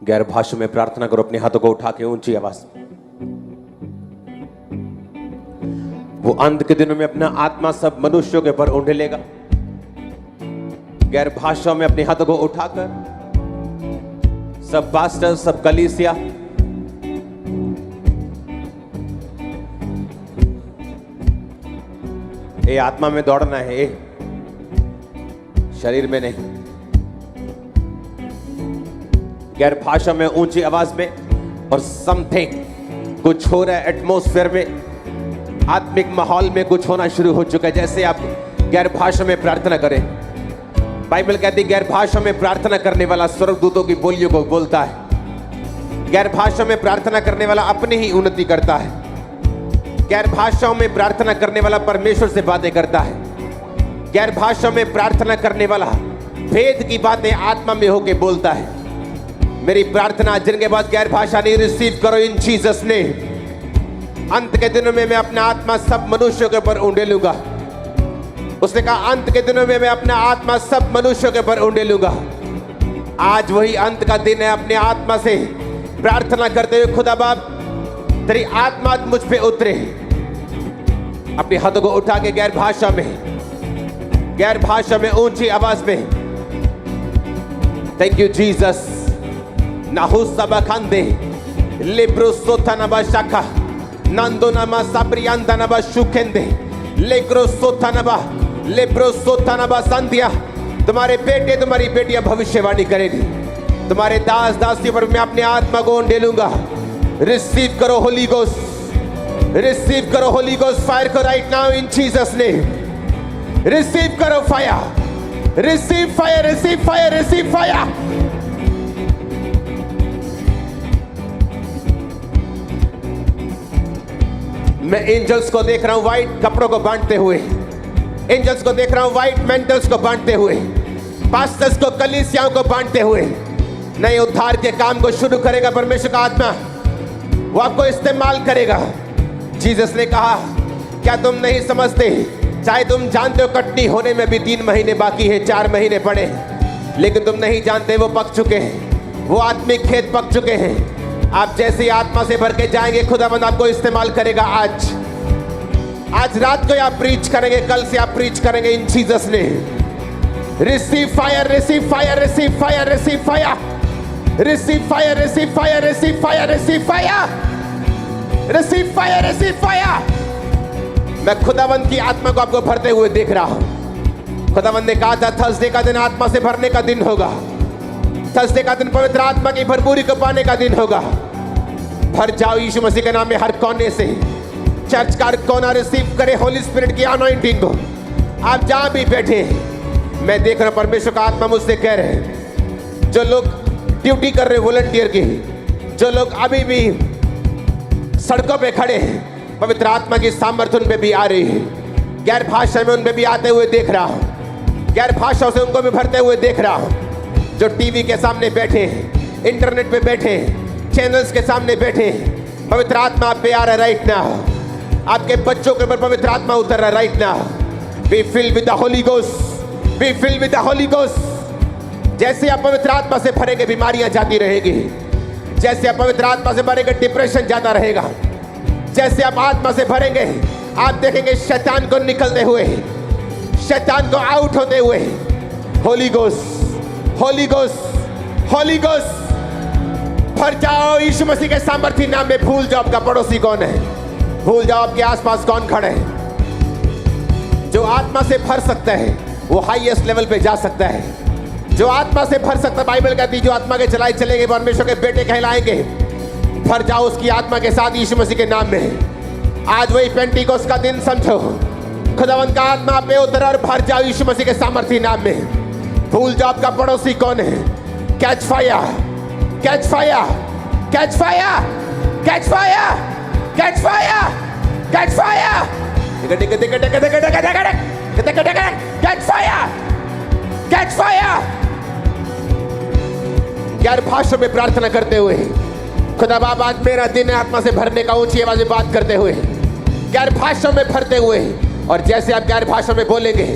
गैर भाषा में प्रार्थना करो, अपने हाथों को उठा के ऊंची आवाज। वो अंत के दिनों में अपना आत्मा सब मनुष्यों के ऊपर उंडेलेगा। गैर भाषा में अपने हाथों को उठाकर सब पास्टर, सब कलीसिया, ये आत्मा में दौड़ना है, शरीर में नहीं। गैर भाषा में ऊंची आवाज में, और समथिंग कुछ हो रहा है एटमॉस्फेयर में, आत्मिक माहौल में कुछ होना शुरू हो चुका है। जैसे आप गैर भाषा में प्रार्थना करें, बाइबल कहती है गैर भाषा में प्रार्थना करने वाला स्वर्गदूतों की बोलियों को बोलता है। गैर भाषा में प्रार्थना करने वाला अपनी ही उन्नति करता है। गैर भाषाओं में प्रार्थना करने वाला परमेश्वर से बातें करता है। गैर भाषा में प्रार्थना करने वाला भेद की बातें आत्मा में होके बोलता है। मेरी प्रार्थना जिनके पास गैर भाषा नहीं, रिसीव करो इन जीसस ने। अंत के दिनों में मैं अपना आत्मा सब मनुष्यों के ऊपर उंडेलूंगा। उसने कहा अंत के दिनों में मैं अपना आत्मा सब मनुष्यों के ऊपर उंडेलूंगा। आज वही अंत का दिन है। अपने आत्मा से प्रार्थना करते हुए, खुदा बाप तेरी आत्मा मुझ पे उतरे। अपने हाथों को उठा के गैर भाषा में ऊंची आवाज में, थैंक यू जीसस। नाहुसबखंदे लिब्रुसोथनबा शाखा नंदोनमा साब्रियांदनबा शुकेंदे लेग्रोसोथनबा लिब्रुसोथनबा संध्या। तुम्हारे बेटे, तुम्हारी बेटियां भविष्यवाणी करेगी। तुम्हारे दास दासियों पर मैं अपने आत्मा को उंडेलूंगा। रिसीव करो होली गोस्ट, रिसीव करो होली गोस्ट फायर को right now in Jesus name. Receive करो fire, receive fire, receive fire, receive fire. मैं एंजल्स को देख रहा हूं व्हाइट कपड़ों को बांटते हुए। एंजल्स को देख रहा हूं व्हाइट मेंटल्स को बांटते हुए, पास्टर्स को, कलीसियाओं को बांटते हुए। नए उद्धार के काम को शुरू करेगा परमेश्वर का आत्मा, वो आपको इस्तेमाल करेगा। जीसस ने कहा क्या तुम नहीं समझते, चाहे तुम जानते हो कटनी होने में भी 3 महीने बाकी है, 4 महीने पड़े, लेकिन तुम नहीं जानते वो पक चुके हैं, वो आत्मिक खेत पक चुके हैं। आप जैसे ही आत्मा से भर के जाएंगे, खुदावंद आपको इस्तेमाल करेगा। आज रात को आप प्रीच करेंगे, कल से आप प्रीच करेंगे इन जीसस ने। Receive fire, receive fire, receive fire, receive fire, receive fire, receive fire, receive fire, receive fire, receive fire, receive fire. मैं खुदावंद की आत्मा को आपको भरते हुए देख रहा हूं। खुदावंद ने कहा था थर्सडे का दिन आत्मा से भरने का दिन होगा। थर्सडे का दिन पवित्र आत्मा की भरपूरी को पाने का दिन होगा। भर जाओ यीशु मसीह के नाम में। हर कोने से चर्च का हर कोना रिसीव करे होली स्पिरिट की अनॉइंटिंग को। आप जहां भी बैठे, मैं देख रहा हूं परमेश्वर का आत्मा मुझसे कह रहे हैं, जो लोग ड्यूटी कर रहे वॉलंटियर की, जो लोग अभी भी सड़कों पे खड़े हैं, पवित्र आत्मा की सामर्थ्य उन पे भी आ रही है। गैर भाषा में उन पे भी आते हुए देख रहा हूं। गैर भाषाओं से उनको भी भरते हुए देख रहा हूं। जो टीवी के सामने बैठे हैं, इंटरनेट पे बैठे हैं, चैनल्स के सामने बैठे हैं, पवित्र आत्मा आप पे आ रहा है राइट नाउ। आपके बच्चों के ऊपर पवित्र आत्मा उतर रहा है right now. Be filled with the Holi ghost, be filled with the Holi ghost. जैसे आप पवित्र आत्मा से भरेंगे, बीमारियां जाती रहेगी। जैसे आप पवित्र आत्मा से भरेंगे, डिप्रेशन जाता रहेगा। जैसे आप आत्मा से भरेंगे, आप देखेंगे शैतान को निकलते हुए, शैतान को आउट होते हुए। Holi ghost, Holi ghost, Holi ghost, भर जाओ यीशु मसीह के सामर्थ्य नाम में। भूल जाओ आपका पड़ोसी कौन है, भूल जाओ आपके आसपास कौन खड़े हैं। जो आत्मा से भर सकता है वो हाईएस्ट लेवल पे जा सकता है। जो आत्मा से भर सकता है, बाइबल कहती है जो आत्मा के चलाए चलेंगे परमेश्वर के बेटे कहलाएंगे। भर जाओ उसकी आत्मा के साथ यीशु मसीह के नाम में। आज वही पेंटिकोस्ट का दिन समझो। खुदावंद का आत्मा आप पे उतर और भर जाओ यीशु मसीह के सामर्थ्य नाम में। भूल जाओ आपका पड़ोसी कौन है। Catch fire, catch fire, catch fire, catch fire, catch fire, catch fire, catch fire, catch fire. गैर भाषा में प्रार्थना करते हुए, खुदा बाप आज मेरा दिन है आत्मा से भरने का। ऊंची आवाज में बात करते हुए, गैर भाषा में भरते हुए, और जैसे आप गैर भाषा में बोलेंगे,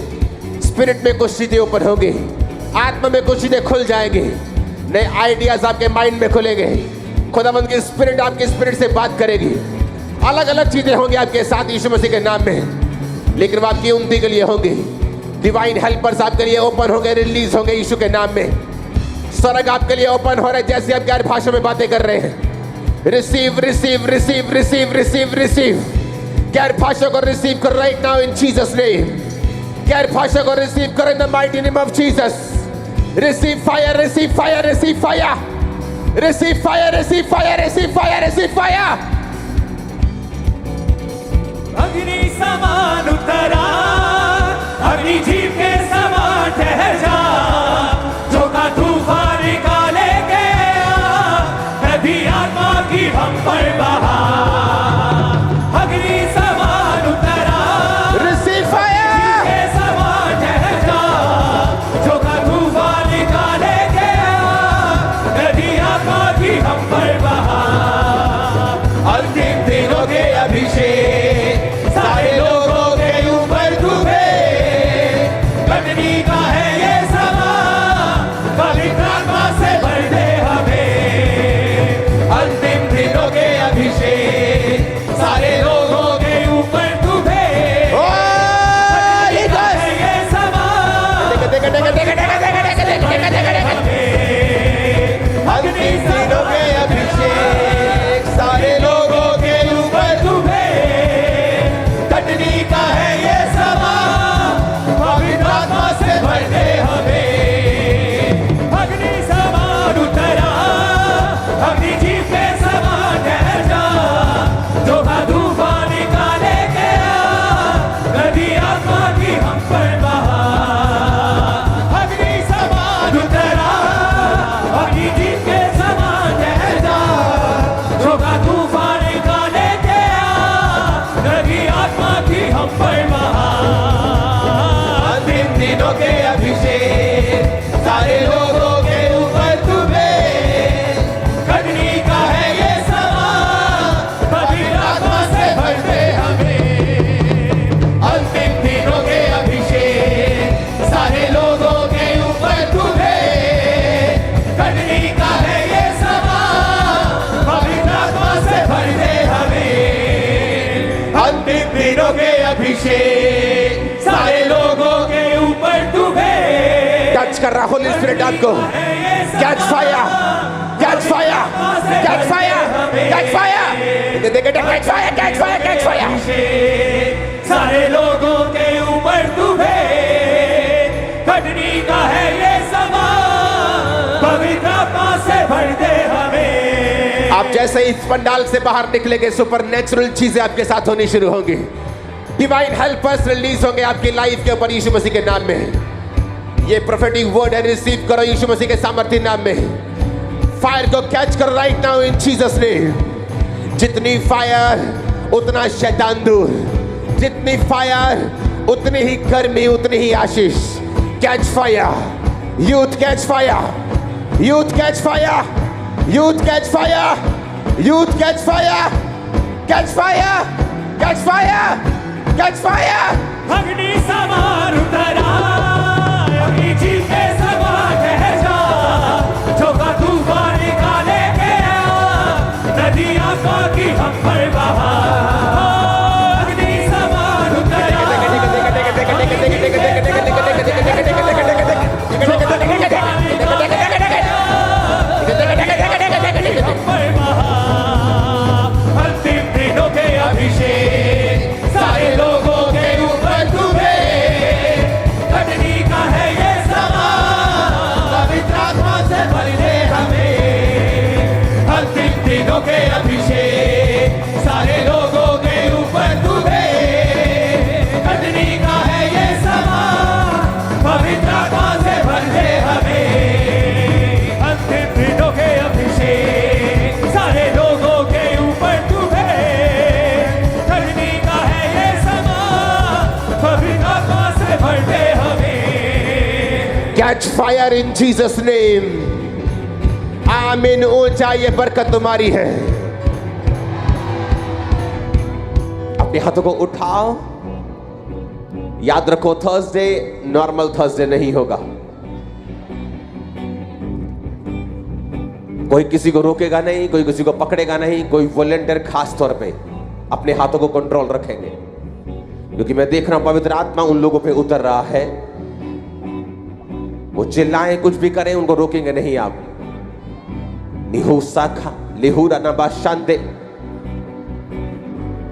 स्पिरिट में कुछ चीजें ऊपर होंगी, आत्मा में कुछ चीजें खुल जाएंगे। नए आइडियाज आपके माइंड में खुलेंगे। खुदावंद की स्पिरिट आपके स्पिरिट से बात करेगी। अलग अलग चीजें होंगी आपके साथ यीशु मसीह के नाम में, लेकिन वो आपकी उन्नति के लिए होंगी। डिवाइन हेल्पर्स आपके लिए ओपन होंगे, रिलीज होंगे यीशु के नाम में। स्वर्ग आपके लिए ओपन हो रहा है जैसे आप गैर भाषा में बातें कर रहे हैं। Receive receive receive receive receive receive. गैर भाषा को रिसीव करो right now in Jesus name. गैर भाषा को रिसीव करो in the mighty name of Jesus. Receive fire, receive fire, receive fire. Receive fire, receive fire, receive fire, receive fire. अग्नि समान उतरा, अग्नि जीव के समान ठहर जा। जो का तूफान निकाले गया, नदी आत्मा की हम पर बहा। अग्नि समान उतरा, Receive fire. जीव के समान ठहर जा। जो का तूफान निकाले गया, नदी आत्मा की हम पर बहा। अंतिम दिनों के अभिषेक सारे लोगों के ऊपर डूबे। कटनी का है ये समा, पवित्र आत्मा से भर दे हमें। अंतिम दिनों के अभिषेक सारे लोगों के ऊपर डूबे। Holy कटनी का Ghost. है ये समा, अंतिम दिनों के अभिषेक सारे लोगों के ऊपर डूबे। कटनी का है ये समा, पवित्र आत्मा से भर दे हमें। अग्नि समान उतरा, अग्नि जीव के समान ठहर जा। जो का तूफान निकाले गया, नदी आत्मा की हम पर बहा। अग्नि समान उतरा, अग्नि जीव के समान ठहर जा। जो का तूफान निकाले गया, नदी आत्मा की हम पर बहा। अंतिम दिनों के अभिषेक सारे लोगों के ऊपर डूबे। कटनी का है ये समा, पवित्र आत्मा से भर दे हमें। अंतिम दिनों के अभिषेक सारे लोगों के ऊपर डूबे। कटनी का है ये समा, पवित्र आत्मा से भर दे हमें। अंतिम दिनों के अभिषेक सारे लोगों के ऊपर डूबे। टच कर रहा होली स्पिरिट आपको। Catch fire, catch fire, catch fire, catch fire. Catch fire, catch fire, catch fire. सारे लोगों के ऊपर डूबे। कटनी का है ये समा, पवित्र आत्मा से भर दे हमें। आप जैसे इस पंडाल से बाहर निकलेंगे, सुपरनेचुरल चीजें आपके साथ होनी शुरू होंगी। डिवाइन हेल्पर्स रिलीज होंगे आपकी लाइफ के ऊपर यीशु मसीह के नाम में। ये प्रोफेटिक वर्ड है, रिसीव करो यीशु मसीह के सामर्थ्य नाम में। फायर को कैच करो right now in Jesus name. जितनी फायर उतना शैतान दूर, जितनी फायर उतनी ही गर्मी, उतनी ही आशीष। Catch fire, youth catch fire, youth catch fire, youth catch fire, youth catch fire, catch fire, catch fire, catch fire. अग्नि समान उतरा, अग्नि जीव के समान ठहर जा। जो का तूफान निकाले गया, नदी आत्मा की हम पर बहा। अग्नि समान उतरा, अंतिम दिनों के अभिषेक सारे लोगों के ऊपर डूबे। कटनी का है ये समा, पवित्र आत्मा से भर दे हमें। अंतिम दिनों के अभिषेक सारे लोगों के ऊपर डूबे। कटनी का है ये समा, पवित्र आत्मा से भर दे हमें। अंतिम दिनों के अभिषेक सारे लोगों के ऊपर डूबे। कटनी का है ये समा, पवित्र आत्मा से भर दे हमें। Catch fire in Jesus name. आमीन। ऊंचा ये बरकत तुम्हारी है। अपने हाथों को उठाओ। याद रखो, थर्सडे नॉर्मल थर्सडे नहीं होगा। कोई किसी को रोकेगा नहीं, कोई किसी को पकड़ेगा नहीं, कोई वॉलेंटियर खास तौर पे अपने हाथों को कंट्रोल रखेंगे, क्योंकि मैं देख रहा हूं पवित्र आत्मा उन लोगों पे उतर रहा है। वो चिल्लाएं, कुछ भी करें, उनको रोकेंगे नहीं आप। निहू साखा लिहूरा नबा शांते।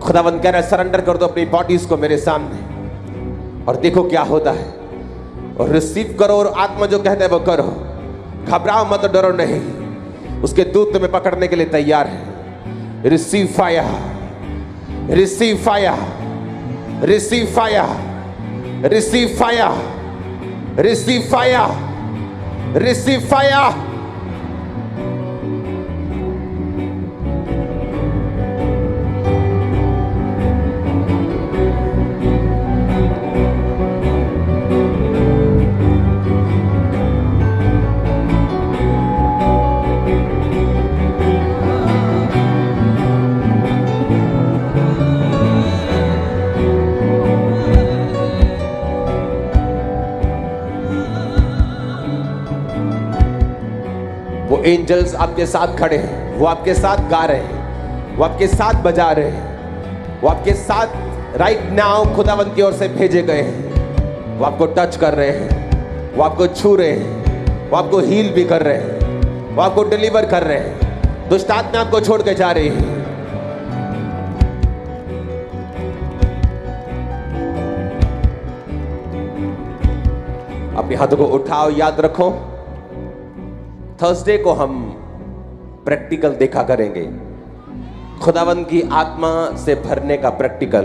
खुदावंद कह रहा है सरेंडर कर दो अपनी बॉडीज को मेरे सामने और देखो क्या होता है, और रिसीव करो, और आत्मा जो कहता है वो करो। घबराओ मत, डरो नहीं, उसके दूत तुम्हें पकड़ने के लिए तैयार है। Receive fire, receive fire, receive fire, receive fire, receive fire, receive fire. वो एंजल्स आपके साथ खड़े हैं, वो आपके साथ गा रहे हैं, वो आपके साथ बजा रहे हैं, वो आपके साथ राइट नाउ खुदावंद की ओर से भेजे गए हैं। वो आपको टच कर रहे हैं, वो आपको छू रहे हैं, वो आपको हील भी कर रहे हैं, वो आपको डिलीवर कर रहे हैं। दुष्ट आत्मा आपको छोड़ के जा रही है। अपने हाथों को उठाओ, याद रखो थर्सडे को हम प्रैक्टिकल देखा करेंगे, खुदावंद की आत्मा से भरने का प्रैक्टिकल।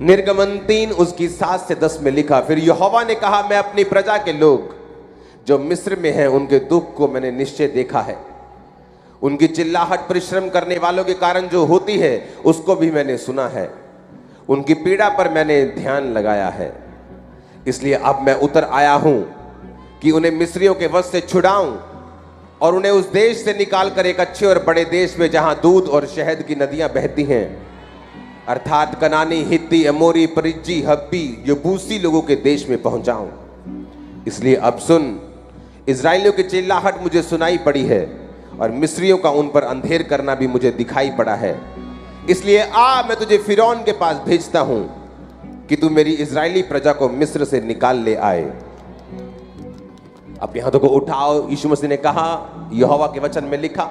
निर्गमन 3 उसकी 7 से 10 में लिखा, फिर यहोवा ने कहा, मैं अपनी प्रजा के लोग जो मिस्र में हैं उनके दुख को मैंने निश्चय देखा है, उनकी चिल्लाहट परिश्रम करने वालों के कारण जो होती है उसको भी मैंने सुना है, उनकी पीड़ा पर मैंने ध्यान लगाया है। इसलिए अब मैं उतर आया हूं कि उन्हें मिस्रियों के वश से छुड़ाऊं और उन्हें उस देश से निकाल कर एक अच्छे और बड़े देश में जहां दूध और शहद की नदियां बहती हैं, अर्थात कनानी, हित्ती, अमोरी, परिज्जी, हब्बी, यबूसी लोगों के देश में पहुंचाऊं। इसलिए अब सुन, इजराइलियों की चिल्लाहट मुझे सुनाई पड़ी है और मिस्रियों का उन पर अंधेर करना भी मुझे दिखाई पड़ा है। इसलिए आ, मैं तुझे फिरौन के पास भेजता हूं कि तू मेरी इजरायली प्रजा को मिस्र से निकाल ले आए। अपने हाथों को उठाओ। यीशु मसीह ने कहा, यहोवा के वचन में लिखा,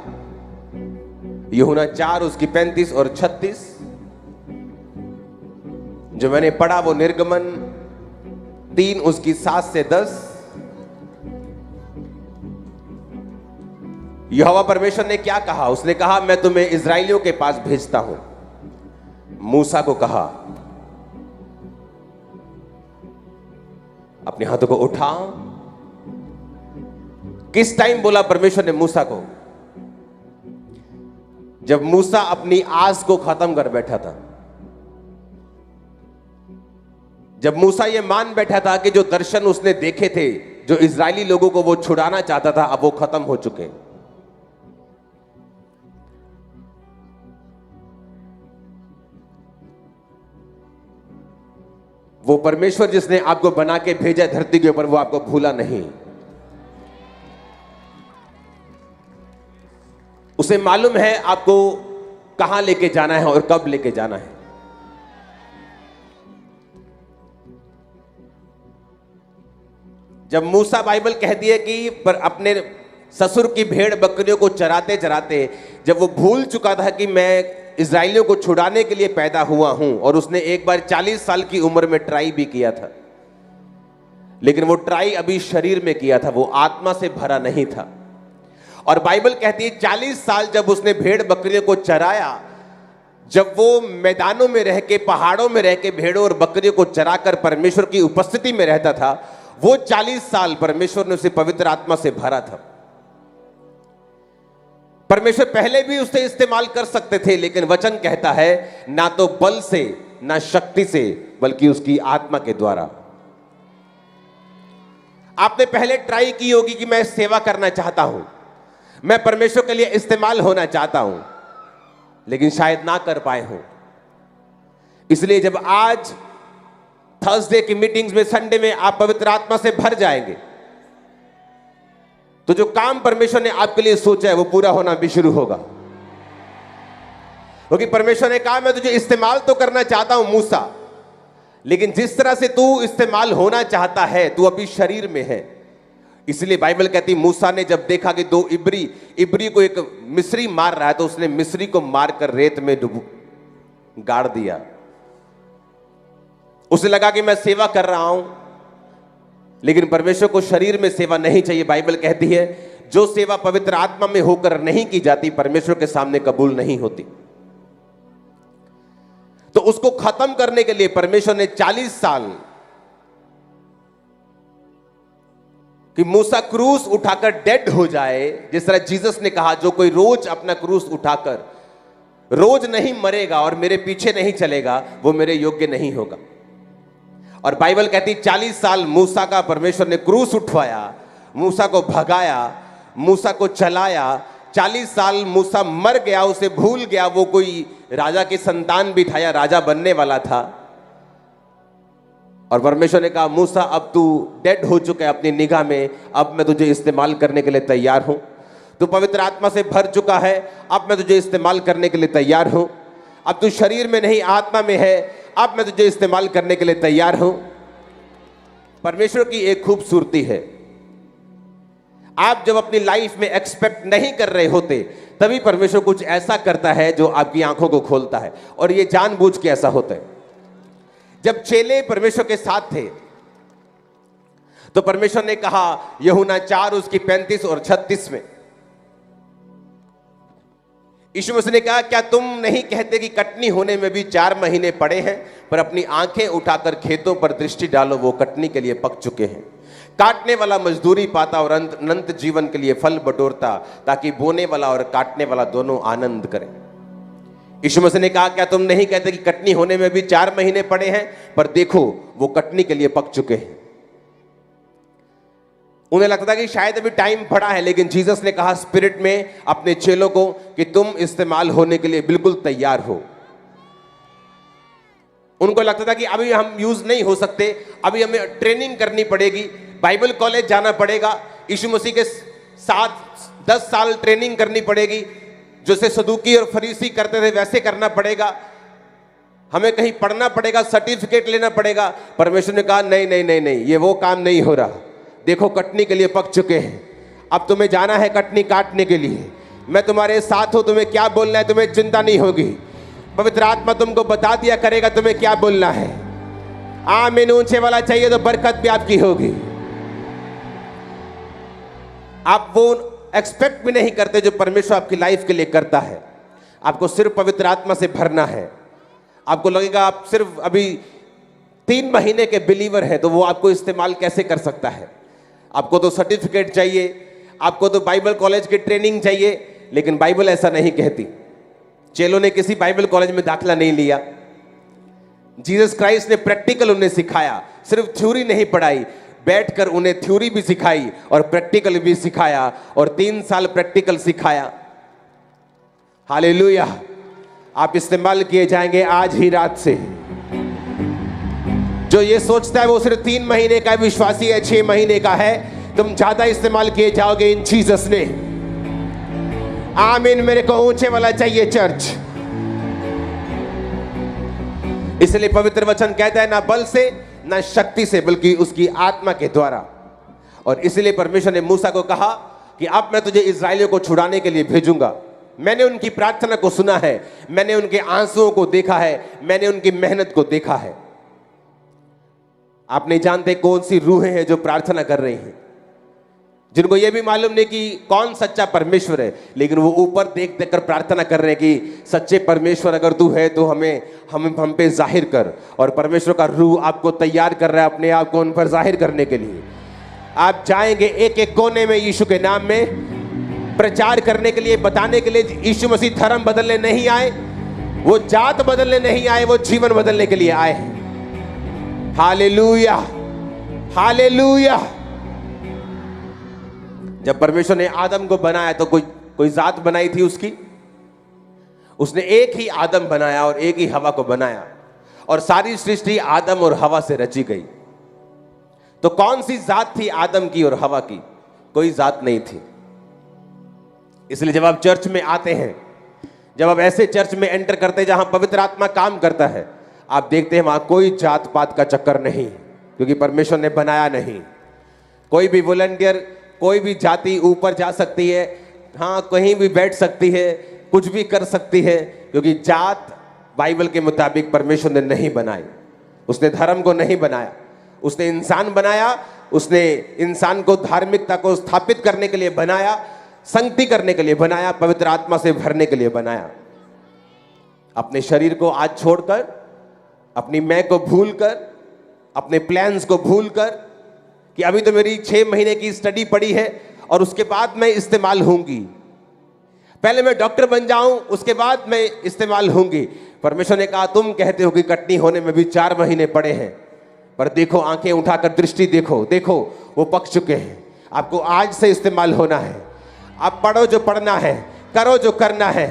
यूहन्ना 4 उसकी 35 और 36, जो मैंने पढ़ा वो निर्गमन 3 उसकी 7 से 10। यहोवा परमेश्वर ने क्या कहा? उसने कहा, मैं तुम्हें इजराइलियों के पास भेजता हूं। मूसा को कहा, अपने हाथों को उठाओ। किस टाइम बोला परमेश्वर ने मूसा को? जब मूसा अपनी आस को खत्म कर बैठा था, जब मूसा ये मान बैठा था कि जो दर्शन उसने देखे थे, जो इजरायली लोगों को वो छुड़ाना चाहता था, अब वो खत्म हो चुके। वो परमेश्वर जिसने आपको बना के भेजा धरती के ऊपर, वो आपको भूला नहीं। उसे मालूम है आपको कहां लेके जाना है और कब लेके जाना है। जब मूसा, बाइबल कहती है कि पर अपने ससुर की भेड़ बकरियों को चराते चराते जब वो भूल चुका था कि मैं इजराइलियों को छुड़ाने के लिए पैदा हुआ हूं, और उसने एक बार 40 साल की उम्र में ट्राई भी किया था, लेकिन वो ट्राई अभी शरीर में किया था, वो आत्मा से भरा नहीं था। और बाइबल कहती है 40 साल जब उसने भेड़ बकरियों को चराया, जब वो मैदानों में रह के, पहाड़ों में रह के भेड़ों और बकरियों को चराकर परमेश्वर की उपस्थिति में रहता था, वो 40 साल परमेश्वर ने उसे पवित्र आत्मा से भरा था। परमेश्वर पहले भी उसे इस्तेमाल कर सकते थे, लेकिन वचन कहता है ना तो बल से ना शक्ति से, बल्कि उसकी आत्मा के द्वारा। आपने पहले ट्राई की होगी कि मैं सेवा करना चाहता हूं, मैं परमेश्वर के लिए इस्तेमाल होना चाहता हूं, लेकिन शायद ना कर पाए हो। इसलिए जब आज थर्सडे की मीटिंग्स में, संडे में आप पवित्र आत्मा से भर जाएंगे, तो जो काम परमेश्वर ने आपके लिए सोचा है वो पूरा होना भी शुरू होगा। क्योंकि परमेश्वर ने कहा मैं तुझे इस्तेमाल तो करना चाहता हूं मूसा, लेकिन जिस तरह से तू इस्तेमाल होना चाहता है तू अभी शरीर में है। इसलिए बाइबल कहती मूसा ने जब देखा कि दो इब्री को एक मिस्री मार रहा है, तो उसने मिस्री को मारकर रेत में गाड़ दिया। उसे लगा कि मैं सेवा कर रहा हूं, लेकिन परमेश्वर को शरीर में सेवा नहीं चाहिए। बाइबल कहती है जो सेवा पवित्र आत्मा में होकर नहीं की जाती परमेश्वर के सामने कबूल नहीं होती। तो उसको खत्म करने के लिए परमेश्वर ने 40 साल कि मूसा क्रूस उठाकर डेड हो जाए, जिस तरह जीसस ने कहा जो कोई रोज अपना क्रूस उठाकर रोज नहीं मरेगा और मेरे पीछे नहीं चलेगा वो मेरे योग्य नहीं होगा। और बाइबल कहती 40 साल मूसा का परमेश्वर ने क्रूस उठवाया, मूसा को भगाया, मूसा को चलाया। 40 साल मूसा मर गया, उसे भूल गया वो कोई राजा की संतान भी था या राजा बनने वाला था। और परमेश्वर ने कहा मूसा अब तू डेड हो चुका है अपनी निगाह में, अब मैं तुझे इस्तेमाल करने के लिए तैयार हूं। तू पवित्र आत्मा से भर चुका है, अब मैं तुझे इस्तेमाल करने के लिए तैयार हूं। अब तू शरीर में नहीं आत्मा में है, अब मैं तुझे इस्तेमाल करने के लिए तैयार हूं। परमेश्वर की एक खूबसूरती है, आप जब अपनी लाइफ में एक्सपेक्ट नहीं कर रहे होते तभी परमेश्वर कुछ ऐसा करता है जो आपकी आंखों को खोलता है। और यह जानबूझ के ऐसा होता है। जब चेले परमेश्वर के साथ थे तो परमेश्वर ने कहा यूहन्ना 4 उसकी 35 और 36 में यीशु मसीह ने कहा क्या तुम नहीं कहते कि कटनी होने में भी 4 महीने पड़े हैं, पर अपनी आंखें उठाकर खेतों पर दृष्टि डालो, वो कटनी के लिए पक चुके हैं। काटने वाला मजदूरी पाता और अनंत जीवन के लिए फल बटोरता, ताकि बोने वाला और काटने वाला दोनों आनंद करें। यीशु मसीह ने कहा क्या तुम नहीं कहते कि कटनी होने में भी 4 महीने पड़े हैं, पर देखो वो कटनी के लिए पक चुके हैं। उन्हें लगता था कि शायद अभी टाइम पड़ा है, लेकिन जीसस ने कहा स्पिरिट में अपने चेलों को कि तुम इस्तेमाल होने के लिए बिल्कुल तैयार हो। उनको लगता था कि अभी हम यूज नहीं हो सकते, अभी हमें ट्रेनिंग करनी पड़ेगी, बाइबल कॉलेज जाना पड़ेगा, यीशु मसीह के साथ 10 साल ट्रेनिंग करनी पड़ेगी, जैसे सदूकी और फरीसी करते थे वैसे करना पड़ेगा, हमें कहीं पढ़ना पड़ेगा, सर्टिफिकेट लेना पड़ेगा। परमेश्वर ने कहा नहीं नहीं नहीं नहीं, ये वो काम नहीं हो रहा। देखो कटनी के लिए पक चुके हैं, अब तुम्हें जाना है कटनी काटने के लिए। मैं तुम्हारे साथ हूं, तुम्हें क्या बोलना है तुम्हें चिंता नहीं होगी। पवित्र आत्मा तुमको बता दिया करेगा तुम्हें क्या बोलना है। आमीन ऊंचे वाला चाहिए तो बरकत भी आपकी होगी। आप वो एक्सपेक्ट भी नहीं करते जो परमेश्वर आपकी लाइफ के लिए करता है। आपको सिर्फ पवित्र आत्मा से भरना है। आपको लगेगा आप सिर्फ अभी 3 महीने के बिलीवर हैं, तो वो आपको इस्तेमाल कैसे कर सकता है। आपको तो सर्टिफिकेट चाहिए, आपको तो बाइबल कॉलेज की ट्रेनिंग चाहिए, लेकिन बाइबल ऐसा नहीं कहती। चेलों ने किसी बाइबल कॉलेज में दाखिला नहीं लिया। जीसस क्राइस्ट ने प्रैक्टिकल उन्हें सिखाया, सिर्फ थ्योरी नहीं पढ़ाई, बैठकर उन्हें थ्योरी भी सिखाई और प्रैक्टिकल भी सिखाया, और 3 साल प्रैक्टिकल सिखाया। हालेलुया। आप इस्तेमाल किए जाएंगे आज ही रात से। जो ये सोचता है वो सिर्फ 3 महीने का विश्वासी है, 6 महीने का है, तुम ज्यादा इस्तेमाल किए जाओगे इन जीसस ने। आमीन। मेरे को ऊंचे वाला चाहिए चर्च। इसलिए पवित्र वचन कहता है ना बल से ना शक्ति से, बल्कि उसकी आत्मा के द्वारा। और इसलिए परमेश्वर ने मूसा को कहा कि अब मैं तुझे इस्राएलियों को छुड़ाने के लिए भेजूंगा। मैंने उनकी प्रार्थना को सुना है, मैंने उनके आंसुओं को देखा है, मैंने उनकी मेहनत को देखा है। आप नहीं जानते कौन सी रूहें हैं जो प्रार्थना कर रही हैं, जिनको यह भी मालूम नहीं कि कौन सच्चा परमेश्वर है, लेकिन वो ऊपर देख देख कर प्रार्थना कर रहे हैं कि सच्चे परमेश्वर अगर तू है तो हम पे जाहिर कर। और परमेश्वर का रूह आपको तैयार कर रहा है अपने आप को उन पर जाहिर करने के लिए। आप जाएंगे एक एक कोने में यीशु के नाम में प्रचार करने के लिए, बताने के लिए यीशु मसीह धर्म बदलने नहीं आए, वो जात बदलने नहीं आए, वो जीवन बदलने के लिए आए हैं। Hallelujah, hallelujah. जब परमेश्वर ने आदम को बनाया तो कोई जात बनाई थी उसकी? उसने एक ही आदम बनाया और एक ही हवा को बनाया, और सारी सृष्टि आदम और हवा से रची गई। तो कौन सी जात थी आदम की और हवा की? कोई जात नहीं थी। इसलिए जब आप चर्च में आते हैं, जब आप ऐसे चर्च में एंटर करते हैं जहां पवित्र आत्मा काम करता है, आप देखते हैं वहां कोई जात पात का चक्कर नहीं, क्योंकि परमेश्वर ने बनाया नहीं। कोई भी वॉलंटियर, कोई भी जाति ऊपर जा सकती है, हाँ कहीं भी बैठ सकती है, कुछ भी कर सकती है, क्योंकि जात बाइबल के मुताबिक परमेश्वर ने नहीं बनाई। उसने धर्म को नहीं बनाया, उसने इंसान बनाया। उसने इंसान को धार्मिकता को स्थापित करने के लिए बनाया, संगति करने के लिए बनाया, पवित्र आत्मा से भरने के लिए बनाया। अपने शरीर को आज छोड़कर, अपनी मैं को भूलकर, अपने प्लान्स को भूलकर कि अभी तो मेरी 6 महीने की स्टडी पड़ी है और उसके बाद मैं इस्तेमाल होंगी, पहले मैं डॉक्टर बन जाऊं उसके बाद मैं इस्तेमाल होंगी। परमेश्वर ने कहा तुम कहते हो कि कटनी होने में भी 4 महीने पड़े हैं, पर देखो आंखें उठाकर दृष्टि देखो, देखो वो पक चुके हैं। आपको आज से इस्तेमाल होना है। आप पढ़ो जो पढ़ना है, करो जो करना है,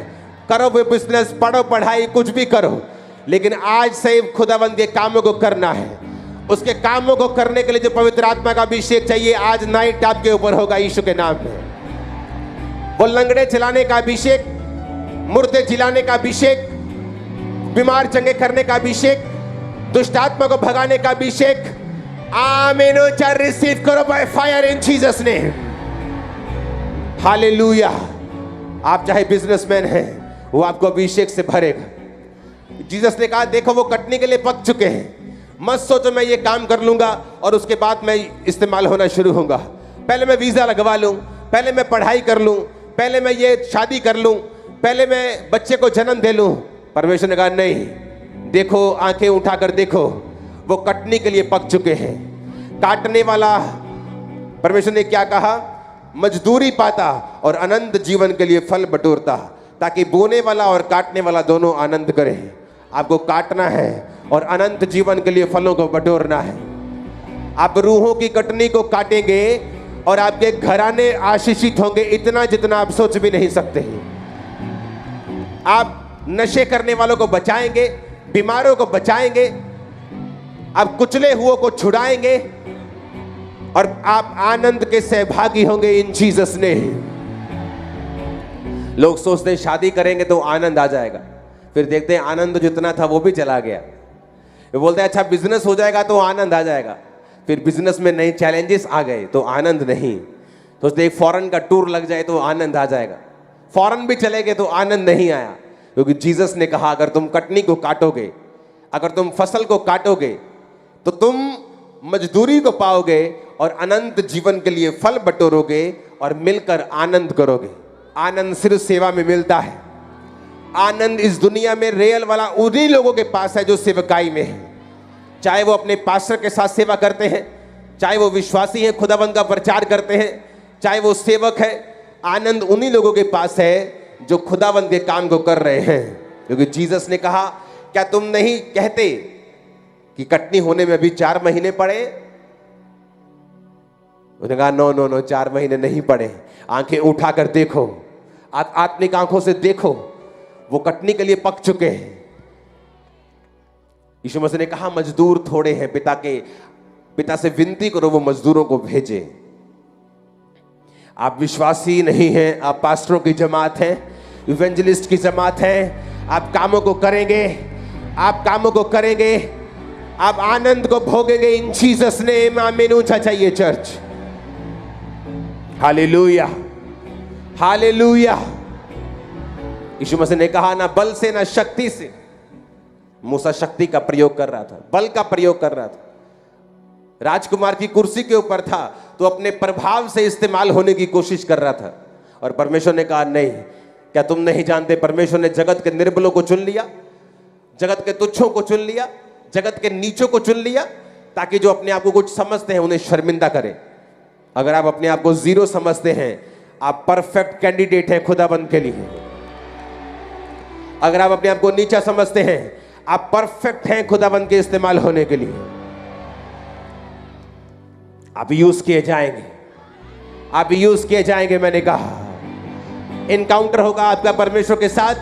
करो वो बिजनेस, पढ़ो पढ़ाई, कुछ भी करो, लेकिन आज से खुदावंद के कामों को करना है। उसके कामों को करने के लिए जो पवित्र आत्मा का अभिषेक चाहिए, आज नाइट आपके ऊपर होगा यीशु के नाम में। वो लंगड़े चलाने का अभिषेक, मुर्दे जिलाने का अभिषेक, बीमार चंगे करने का अभिषेक, दुष्ट आत्मा को भगाने का अभिषेक, आमीन। रिसीव करो by fire in Jesus name. Hallelujah. आप चाहे बिजनेसमैन हैं, वो आपको अभिषेक से भरेगा। जीसस ने कहा देखो वो कटने के लिए पक चुके हैं, मत सोचो मैं ये काम कर लूंगा और उसके बाद मैं इस्तेमाल होना शुरू होगा। पहले मैं वीजा लगवा लूं, पहले मैं पढ़ाई कर लूं, पहले मैं ये शादी कर लूं, पहले मैं बच्चे को जन्म दे लूं। परमेश्वर ने कहा नहीं, देखो आंखें उठाकर देखो, वो कटने के लिए पक चुके हैं। काटने वाला, परमेश्वर ने क्या कहा, मजदूरी पाता और अनंत जीवन के लिए फल बटोरता, ताकि बोने वाला और काटने वाला दोनों आनंद करें। आपको काटना है और अनंत जीवन के लिए फलों को बटोरना है। आप रूहों की कटनी को काटेंगे और आपके घराने आशीषित होंगे, इतना जितना आप सोच भी नहीं सकते। आप नशे करने वालों को बचाएंगे, बीमारों को बचाएंगे, आप कुचले हुओं को छुड़ाएंगे और आप आनंद के सहभागी होंगे इन जीसस ने। लोग सोचते हैं शादी करेंगे तो आनंद आ जाएगा, फिर देखते हैं आनंद जितना था वो भी चला गया। वो बोलते हैं अच्छा बिजनेस हो जाएगा तो आनंद आ जाएगा, फिर बिजनेस में नए चैलेंजेस आ गए तो आनंद नहीं। सोचते एक फॉरेन का टूर लग जाए तो आनंद आ जाएगा, फॉरेन भी चले गए तो आनंद नहीं आया। क्योंकि जीसस ने कहा अगर तुम कटनी को काटोगे, अगर तुम फसल को काटोगे, तो तुम मजदूरी को पाओगे और अनंत जीवन के लिए फल बटोरोगे और मिलकर आनंद करोगे। आनंद सिर्फ सेवा में मिलता है। आनंद इस दुनिया में रियल वाला उन्हीं लोगों के पास है जो सेवकाई में है, चाहे वो अपने पास्टर के साथ सेवा करते हैं, चाहे वो विश्वासी हैं, खुदाबंद का प्रचार करते हैं, चाहे वो सेवक है। आनंद उन्हीं लोगों के पास है जो खुदावंद के काम को कर रहे हैं। क्योंकि जीसस ने कहा क्या तुम नहीं कहते कि कटनी होने में अभी 4 महीने पड़े? उन्होंने कहा नो नो नो, 4 महीने नहीं पड़े। आंखें उठाकर देखो, आत्मिक आंखों से देखो, वो कटनी के लिए पक चुके हैं। यीशु मसीह ने कहा मजदूर थोड़े हैं, पिता से विनती करो वो मजदूरों को भेजे। आप विश्वासी नहीं हैं, आप पास्टरों की जमात हैं, इवेंजलिस्ट की जमात हैं। आप कामों को करेंगे, आप कामों को करेंगे, आप आनंद को भोगेंगे इन जीसस नेम। आमीन। ऊंचा चाहिए चर्च। Hallelujah, hallelujah. यीशु मसीह ने कहा ना बल से ना शक्ति से। मूसा शक्ति का प्रयोग कर रहा था, बल का प्रयोग कर रहा था। राजकुमार की कुर्सी के ऊपर था तो अपने प्रभाव से इस्तेमाल होने की कोशिश कर रहा था। और परमेश्वर ने कहा नहीं, क्या तुम नहीं जानते परमेश्वर ने जगत के निर्बलों को चुन लिया, जगत के तुच्छों को चुन लिया, जगत के नीचों को चुन लिया, ताकि जो अपने आप को कुछ समझते हैं उन्हें शर्मिंदा करें। अगर आप अपने आप को जीरो समझते हैं, आप परफेक्ट कैंडिडेट हैं खुदाबंद के लिए। अगर आप अपने आप को नीचा समझते हैं, आप परफेक्ट हैं खुदाबंद के इस्तेमाल होने के लिए। आप यूज किए जाएंगे, आप यूज किए जाएंगे। मैंने कहा इनकाउंटर होगा आपका परमेश्वर के साथ,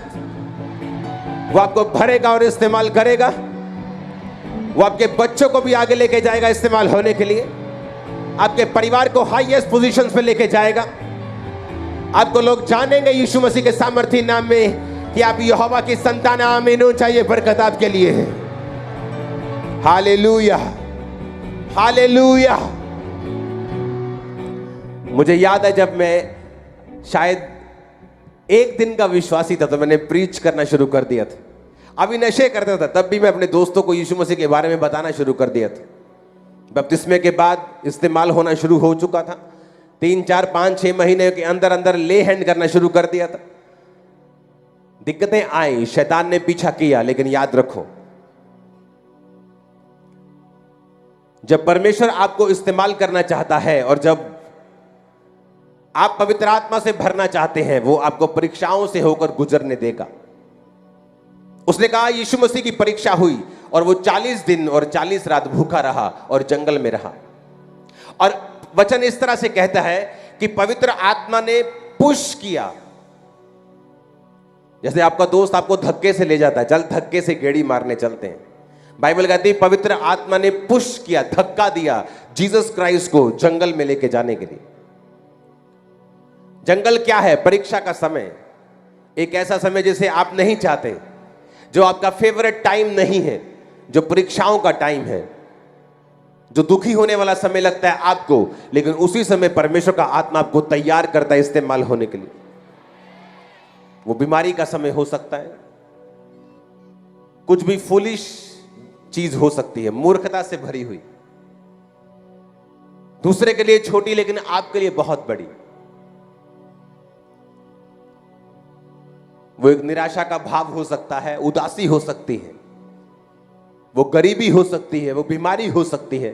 वो आपको भरेगा और इस्तेमाल करेगा। वो आपके बच्चों को भी आगे लेके जाएगा इस्तेमाल होने के लिए। आपके परिवार को हाईएस्ट पोजीशंस पे लेके जाएगा। आपको लोग जानेंगे यीशु मसीह के सामर्थी नाम में कि आप यहोवा की संतान। आमीन। चाहिए बरकत आपके लिए है। Hallelujah, hallelujah. मुझे याद है जब मैं शायद एक दिन का विश्वासी था तो मैंने प्रीच करना शुरू कर दिया था। अभी नशे करता था, तब भी मैं अपने दोस्तों को यीशु मसीह के बारे में बताना शुरू कर दिया था। बपतिस्मे के बाद इस्तेमाल होना शुरू हो चुका था। 3, 4, 5, 6 महीने के अंदर अंदर ले हैंड करना शुरू कर दिया था। दिक्कतें आई, शैतान ने पीछा किया, लेकिन याद रखो, जब परमेश्वर आपको इस्तेमाल करना चाहता है और जब आप पवित्र आत्मा से भरना चाहते हैं, वो आपको परीक्षाओं से होकर गुजरने देगा। उसने कहा यीशु मसीह की परीक्षा हुई और वो 40 दिन और 40 रात भूखा रहा और जंगल में रहा। और वचन इस तरह से कहता है कि पवित्र आत्मा ने पुश किया। जैसे आपका दोस्त आपको धक्के से ले जाता है, चल धक्के से गेड़ी मारने चलते हैं। बाइबल कहती है पवित्र आत्मा ने पुश किया, धक्का दिया जीसस क्राइस्ट को जंगल में लेके जाने के लिए। जंगल क्या है? परीक्षा का समय, एक ऐसा समय जिसे आप नहीं चाहते, जो आपका फेवरेट टाइम नहीं है, जो परीक्षाओं का टाइम है, जो दुखी होने वाला समय लगता है आपको, लेकिन उसी समय परमेश्वर का आत्मा आपको तैयार करता है इस्तेमाल होने के लिए। वो बीमारी का समय हो सकता है, कुछ भी फूलिश चीज हो सकती है, मूर्खता से भरी हुई, दूसरे के लिए छोटी लेकिन आपके लिए बहुत बड़ी। वो एक निराशा का भाव हो सकता है, उदासी हो सकती है, वो गरीबी हो सकती है, वो बीमारी हो सकती है,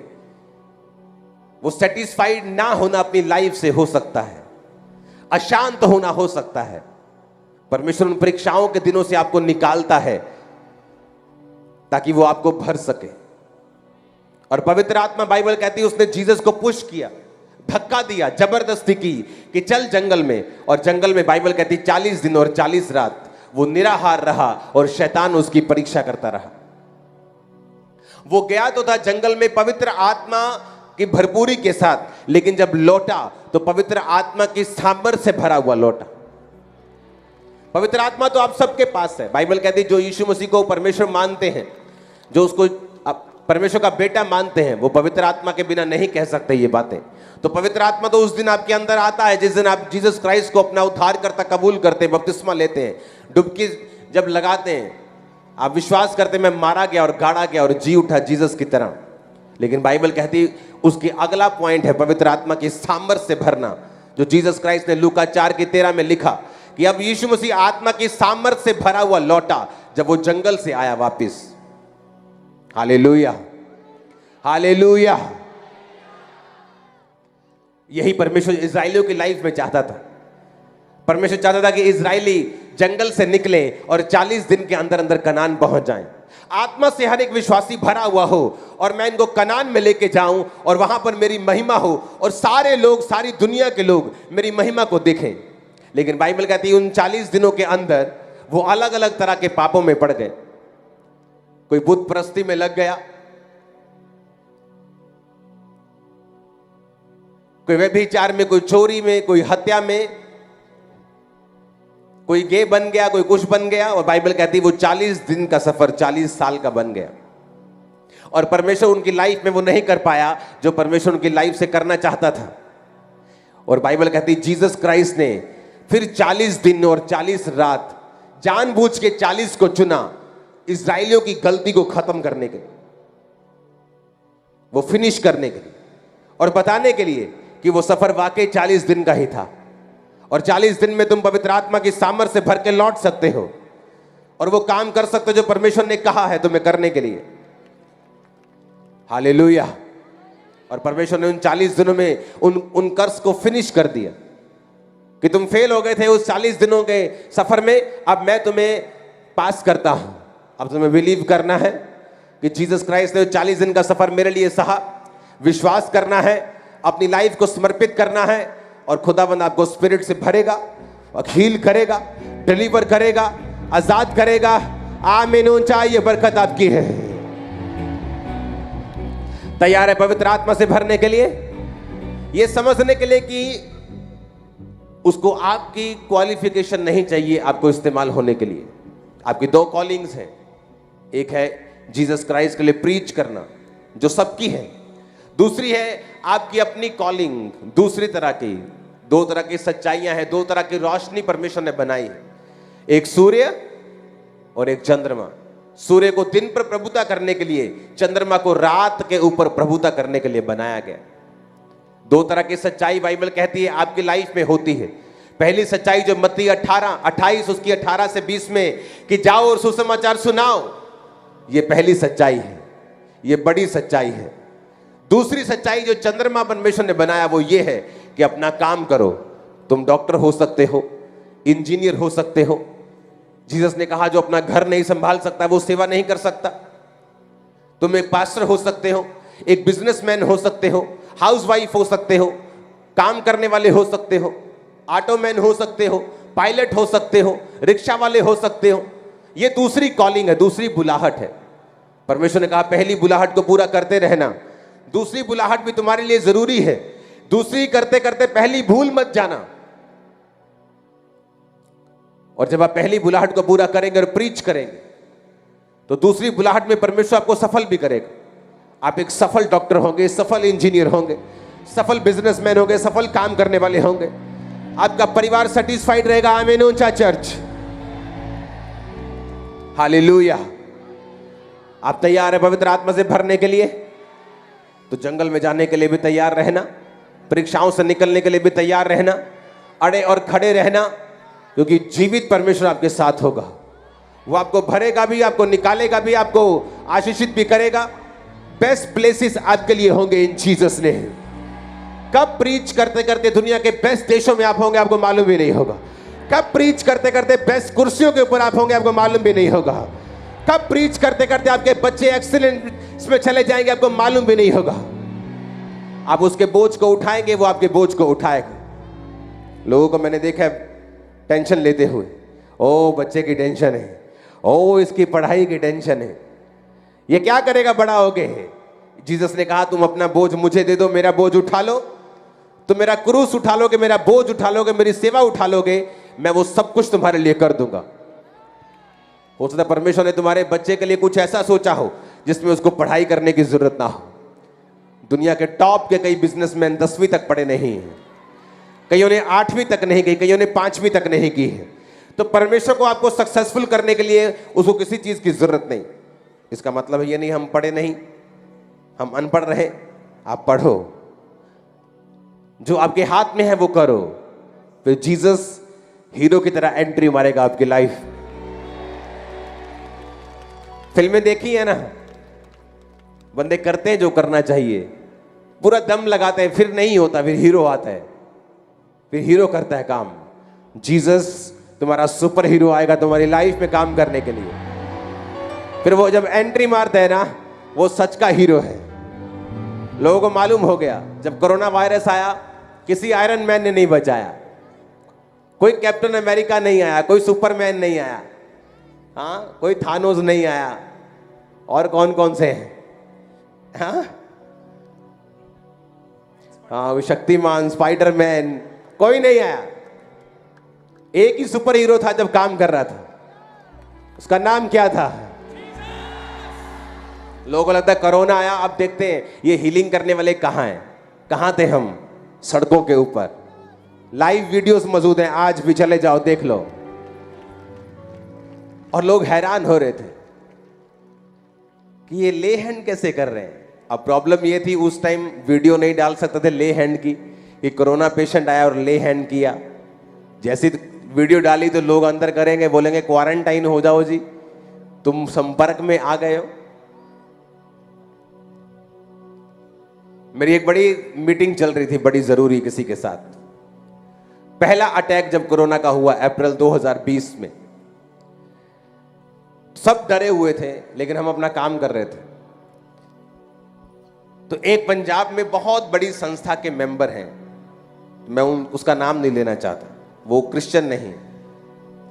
वो सेटिस्फाइड ना होना अपनी लाइफ से हो सकता है, अशांत होना हो सकता है। परमेश्वर उन परीक्षाओं के दिनों से आपको निकालता है ताकि वो आपको भर सके। और पवित्र आत्मा, बाइबल कहती है, उसने जीसस को पुश किया, धक्का दिया, जबरदस्ती की कि चल जंगल में। और जंगल में बाइबल कहती 40 दिन और 40 रात वो निराहार रहा और शैतान उसकी परीक्षा करता रहा। वो गया तो था जंगल में पवित्र आत्मा की भरपूरी के साथ, लेकिन जब लौटा तो पवित्र आत्मा की सामर्थ्य से भरा हुआ लौटा। पवित्र आत्मा तो आप सबके पास है। बाइबल कहती है जो यीशु मसीह को परमेश्वर मानते हैं, जो उसको परमेश्वर का बेटा मानते हैं, वो पवित्र आत्मा के बिना नहीं कह सकते ये बातें। तो पवित्र आत्मा तो उस दिन आपके अंदर आता है जिस दिन आप जीसस क्राइस्ट को अपना उद्धारकर्ता कबूल करते हैं, बपतिस्मा लेते हैं, डुबकी जब लगाते हैं, आप विश्वास करते हैं मैं मारा गया और गाड़ा गया और जी उठा जीसस की तरह। लेकिन बाइबल कहती उसकी अगला पॉइंट है पवित्र आत्मा की सामर्थ्य से भरना, जो जीसस क्राइस्ट ने लूका 4:13 में लिखा कि अब यीशु मसीह आत्मा की सामर्थ्य से भरा हुआ लौटा जब वो जंगल से आया वापिस। Hallelujah, hallelujah. यही परमेश्वर इजराइलियों की लाइफ में चाहता था। परमेश्वर चाहता था कि इजराइली जंगल से निकले और 40 दिन के अंदर अंदर कनान पहुंच जाएं। आत्मा से हर एक विश्वासी भरा हुआ हो और मैं इनको कनान में लेके जाऊं और वहां पर मेरी महिमा हो और सारे लोग, सारी दुनिया के लोग मेरी महिमा को देखें। लेकिन बाइबल कहती है उन 40 दिनों के अंदर वो अलग अलग तरह के पापों में पड़ गए। कोई बुत परस्ती में लग गया, कोई व्यभिचार में, कोई चोरी में, कोई हत्या में, कोई गे बन गया, कोई कुछ बन गया। और बाइबल कहती है वो 40 दिन का सफर 40 साल का बन गया। और परमेश्वर उनकी लाइफ में वो नहीं कर पाया जो परमेश्वर उनकी लाइफ से करना चाहता था। और बाइबल कहती है जीसस क्राइस्ट ने फिर 40 दिन और 40 रात जानबूझ के 40 को चुना इजराइलियों की गलती को खत्म करने के लिए, वो फिनिश करने के लिए और बताने के लिए कि वो सफर वाकई 40 दिन का ही था। और 40 दिन में तुम पवित्र आत्मा की सामर्थ्य से भर के लौट सकते हो और वो काम कर सकते हो जो परमेश्वर ने कहा है तुम्हें करने के लिए। हालेलुया। और परमेश्वर ने उन 40 दिनों में उन कर्स को फिनिश कर दिया कि तुम फेल हो गए थे उस 40 दिनों के सफर में, अब मैं तुम्हें पास करता हूं। अब तुम्हें बिलीव करना है कि जीसस क्राइस्ट ने 40 दिन का सफर मेरे लिए सहा, विश्वास करना है, अपनी लाइफ को समर्पित करना है और खुदाबंद आपको स्पिरिट से भरेगा और हील करेगा, डिलीवर करेगा, आजाद करेगा। आमीन। ऊंचा ये बरकत आपकी है। तैयार है पवित्र आत्मा से भरने के लिए? ये समझने के लिए कि उसको आपकी क्वालिफिकेशन नहीं चाहिए आपको इस्तेमाल होने के लिए। आपकी दो कॉलिंग्स हैं, एक है जीसस क्राइस्ट के लिए प्रीच करना जो सबकी है, दूसरी है आपकी अपनी कॉलिंग, दूसरी तरह की। दो तरह की सच्चाइयां हैं, दो तरह की रोशनी परमेश्वर ने बनाई है, एक सूर्य और एक चंद्रमा। सूर्य को दिन पर प्रभुता करने के लिए, चंद्रमा को रात के ऊपर प्रभुता करने के लिए बनाया गया। दो तरह की सच्चाई बाइबल कहती है आपकी लाइफ में होती है। पहली सच्चाई जो मत्ती 28 उसकी 18 से 20 में कि जाओ और सुसमाचार सुनाओ, ये पहली सच्चाई है, ये बड़ी सच्चाई है। दूसरी सच्चाई जो चंद्रमा परमेश्वर ने बनाया वो ये है कि अपना काम करो। तुम डॉक्टर हो सकते हो, इंजीनियर हो सकते हो। जीसस ने कहा जो अपना घर नहीं संभाल सकता वो सेवा नहीं कर सकता। तुम एक पास्टर हो सकते हो, एक बिजनेसमैन हो सकते हो, हाउसवाइफ हो सकते हो, काम करने वाले हो सकते हो, ऑटोमैन हो सकते हो, पायलट हो सकते हो, रिक्शा वाले हो सकते हो। ये दूसरी कॉलिंग है, दूसरी बुलाहट है। परमेश्वर ने कहा पहली बुलाहट को पूरा करते रहना, दूसरी बुलाहट भी तुम्हारे लिए जरूरी है। दूसरी करते करते पहली भूल मत जाना। और जब आप पहली बुलाहट को पूरा करेंगे और प्रीच करेंगे तो दूसरी बुलाहट में परमेश्वर आपको सफल भी करेगा। आप एक सफल डॉक्टर होंगे, सफल इंजीनियर होंगे, सफल बिजनेसमैन होंगे, सफल काम करने वाले होंगे। आपका परिवार सेटिस्फाइड रहेगा। आमीन ऊंचा चर्च, हालेलुया। आप तैयार है पवित्र आत्मा से भरने के लिए? तो जंगल में जाने के लिए भी तैयार रहना, परीक्षाओं से निकलने के लिए भी तैयार रहना, अड़े और खड़े रहना, क्योंकि जीवित परमेश्वर आपके साथ होगा। वो आपको भरेगा भी, आपको निकालेगा भी, आपको आशीषित भी करेगा। बेस्ट प्लेसेस आपके लिए होंगे इन जीसस ने। कब प्रीच करते करते दुनिया के बेस्ट देशों में आप होंगे आपको मालूम भी नहीं होगा। कब प्रीच करते करते बेस्ट कुर्सियों के ऊपर आप होंगे आपको मालूम भी नहीं होगा। कब प्रीच करते करते आपके बच्चे एक्सीलेंस में चले जाएंगे आपको मालूम भी नहीं होगा। आप उसके बोझ को उठाएंगे, वो आपके बोझ को उठाएगा। लोगों को मैंने देखा है टेंशन लेते हुए, ओ बच्चे की टेंशन है, ओ इसकी पढ़ाई की टेंशन है, ये क्या करेगा बड़ा होके। जीसस ने कहा तुम अपना बोझ मुझे दे दो, मेरा बोझ उठा लो। तुम मेरा क्रूस उठा लोगे, मेरा बोझ उठा लोगे, मेरी सेवा उठा लोगे, मैं वो सब कुछ तुम्हारे लिए कर दूंगा। हो सकता है परमेश्वर ने तुम्हारे बच्चे के लिए कुछ ऐसा सोचा हो जिसमें उसको पढ़ाई करने की जरूरत ना हो। दुनिया के टॉप के कई बिजनेसमैन 10वीं तक पढ़े नहीं हैं, कईयों ने 8वीं तक नहीं की, कईयों ने 5वीं तक नहीं की है। तो परमेश्वर को आपको सक्सेसफुल करने के लिए उसको किसी चीज की जरूरत नहीं। इसका मतलब ये नहीं हम पढ़े नहीं, हम अनपढ़ रहे। आप पढ़ो, जो आपके हाथ में है वो करो, फिर जीसस हीरो की तरह एंट्री मारेगा आपकी लाइफ। फिल्में देखी है ना, बंदे करते हैं जो करना चाहिए, पूरा दम लगाते हैं, फिर नहीं होता, फिर हीरो आता है, फिर हीरो करता है काम। जीसस तुम्हारा सुपर हीरो आएगा तुम्हारी लाइफ में काम करने के लिए। फिर वो जब एंट्री मारता है ना, वो सच का हीरो है। लोगों को मालूम हो गया जब कोरोना वायरस आया, किसी आयरन मैन ने नहीं बचाया, कोई कैप्टन अमेरिका नहीं आया, कोई सुपरमैन नहीं आया, हाँ कोई थानोस नहीं आया, और कौन कौन से हैं, हाँ शक्तिमान, स्पाइडरमैन, कोई नहीं आया। एक ही सुपर हीरो था जब काम कर रहा था, उसका नाम क्या था? लोगों को लगता है कोरोना आया, अब देखते हैं ये हीलिंग करने वाले कहाँ हैं। कहाँ थे हम? सड़कों के ऊपर। लाइव वीडियोस मौजूद हैं, आज भी चले जाओ देख लो। और लोग हैरान हो रहे थे कि ये ले हैंड कैसे कर रहे हैं। अब प्रॉब्लम ये थी उस टाइम वीडियो नहीं डाल सकते थे ले हैंड की, कि कोरोना पेशेंट आया और ले हैंड किया। जैसी वीडियो डाली तो लोग अंदर करेंगे, बोलेंगे क्वारंटाइन हो जाओ जी, तुम संपर्क में आ गए हो। मेरी एक बड़ी मीटिंग चल रही थी, बड़ी जरूरी, किसी के साथ। पहला अटैक जब कोरोना का हुआ अप्रैल 2020 में, सब डरे हुए थे, लेकिन हम अपना काम कर रहे थे। तो एक पंजाब में बहुत बड़ी संस्था के मेंबर हैं, मैं उसका नाम नहीं लेना चाहता, वो क्रिश्चियन नहीं,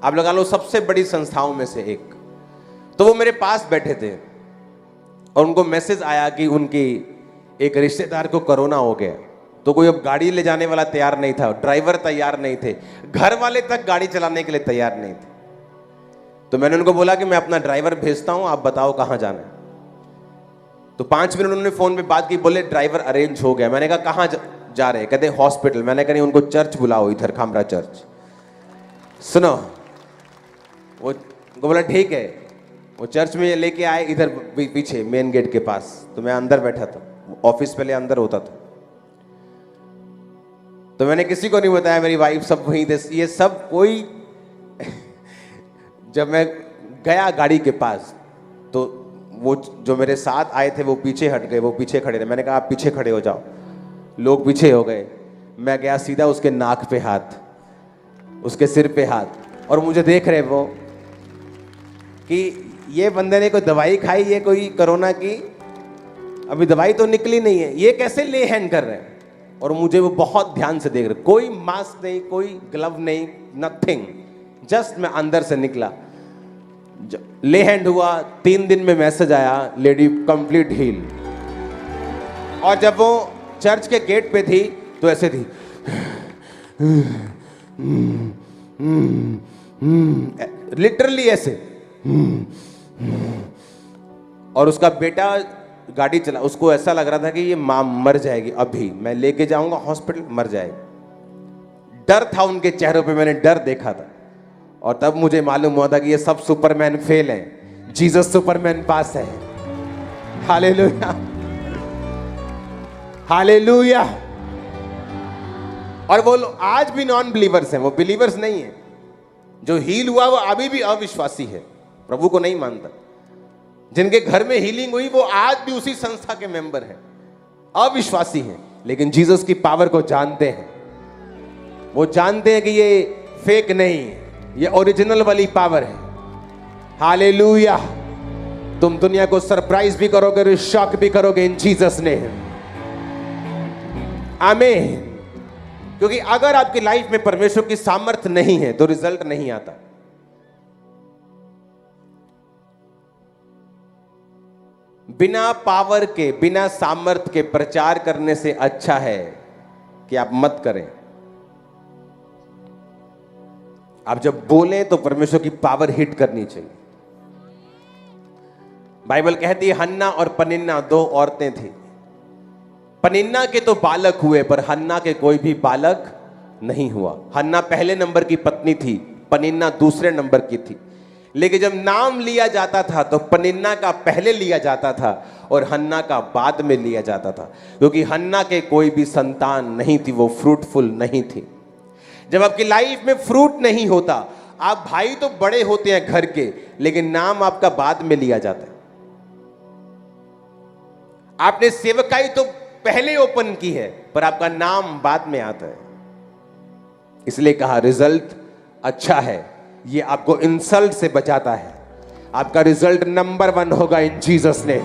आप लगा लो सबसे बड़ी संस्थाओं में से एक। तो वो मेरे पास बैठे थे और उनको मैसेज आया कि उनकी एक रिश्तेदार को कोरोना हो गया। तो कोई अब गाड़ी ले जाने वाला तैयार नहीं था, ड्राइवर तैयार नहीं थे, घर वाले तक गाड़ी चलाने के लिए तैयार नहीं थे। तो मैंने उनको बोला कि मैं अपना ड्राइवर भेजता हूं, आप बताओ कहां जाना है। तो 5 मिनट उन्होंने फोन पे बात की, बोले ड्राइवर अरेंज हो गया। मैंने कहा कहां जा रहे हैं? कहते हॉस्पिटल। मैंने कहा नहीं, उनको चर्च बुलाओ, इधर खामरा चर्च। सुनो, वो बोला ठीक है। वो चर्च में लेके आए इधर पीछे मेन गेट के पास। तो मैं अंदर बैठा था, ऑफिस पहले अंदर होता था। तो मैंने किसी को नहीं बताया, मेरी वाइफ सब वहीं थे, ये सब कोई जब मैं गया गाड़ी के पास तो वो जो मेरे साथ आए थे वो पीछे हट गए, वो पीछे खड़े रहे। मैंने कहा आप पीछे खड़े हो जाओ। लोग पीछे हो गए। मैं गया सीधा उसके नाक पे हाथ, उसके सिर पे हाथ, और मुझे देख रहे वो कि ये बंदे ने कोई दवाई खाई है कोई कोरोना की, अभी दवाई तो निकली नहीं है, ये कैसे ले हैंड कर रहे हैं। और मुझे वो बहुत ध्यान से देख रहे, कोई मास्क नहीं, कोई ग्लव नहीं, नथिंग, जस्ट मैं अंदर से निकला, ले हैंड हुआ। 3 दिन में मैसेज आया, लेडी कंप्लीट हील। और जब वो चर्च के गेट पे थी तो ऐसे थी, लिटरली ऐसे। और उसका बेटा गाड़ी चला, उसको ऐसा लग रहा था कि ये मां मर जाएगी, अभी मैं लेके जाऊंगा हॉस्पिटल, मर जाएगी। डर था उनके चेहरों पे, मैंने डर देखा था। और तब मुझे मालूम हुआ था कि ये सब सुपरमैन फेल हैं, जीसस सुपरमैन पास है। Hallelujah, hallelujah. और वो लोग आज भी नॉन बिलीवर्स हैं, वो बिलीवर्स नहीं है। जो हील हुआ वो अभी भी अविश्वासी है, प्रभु को नहीं मानता। जिनके घर में हीलिंग हुई वो आज भी उसी संस्था के मेंबर हैं, अविश्वासी हैं, लेकिन जीसस की पावर को जानते हैं। वो जानते हैं कि ये फेक नहीं है, ये ओरिजिनल वाली पावर है। हालेलुया। तुम दुनिया को सरप्राइज भी करोगे और शॉक भी करोगे इन जीसस ने। आमीन। क्योंकि अगर आपकी लाइफ में परमेश्वर की सामर्थ्य नहीं है तो रिजल्ट नहीं आता। बिना पावर के, बिना सामर्थ्य के प्रचार करने से अच्छा है कि आप मत करें। आप जब बोलें तो परमेश्वर की पावर हिट करनी चाहिए। बाइबल कहती है हन्ना और पनिन्ना 2 औरतें थी। पनिन्ना के तो बालक हुए पर हन्ना के कोई भी बालक नहीं हुआ। हन्ना पहले नंबर की पत्नी थी, पनिन्ना दूसरे नंबर की थी। लेकिन जब नाम लिया जाता था तो पनिन्ना का पहले लिया जाता था और हन्ना का बाद में लिया जाता था, क्योंकि हन्ना के कोई भी संतान नहीं थी, वो फ्रूटफुल नहीं थी। जब आपकी लाइफ में फ्रूट नहीं होता, आप भाई तो बड़े होते हैं घर के, लेकिन नाम आपका बाद में लिया जाता है। आपने सेवकाई तो पहले ओपन की है पर आपका नाम बाद में आता है। इसलिए कहा रिजल्ट अच्छा है, ये आपको इंसल्ट से बचाता है। आपका रिजल्ट नंबर 1 होगा इन जीसस ने।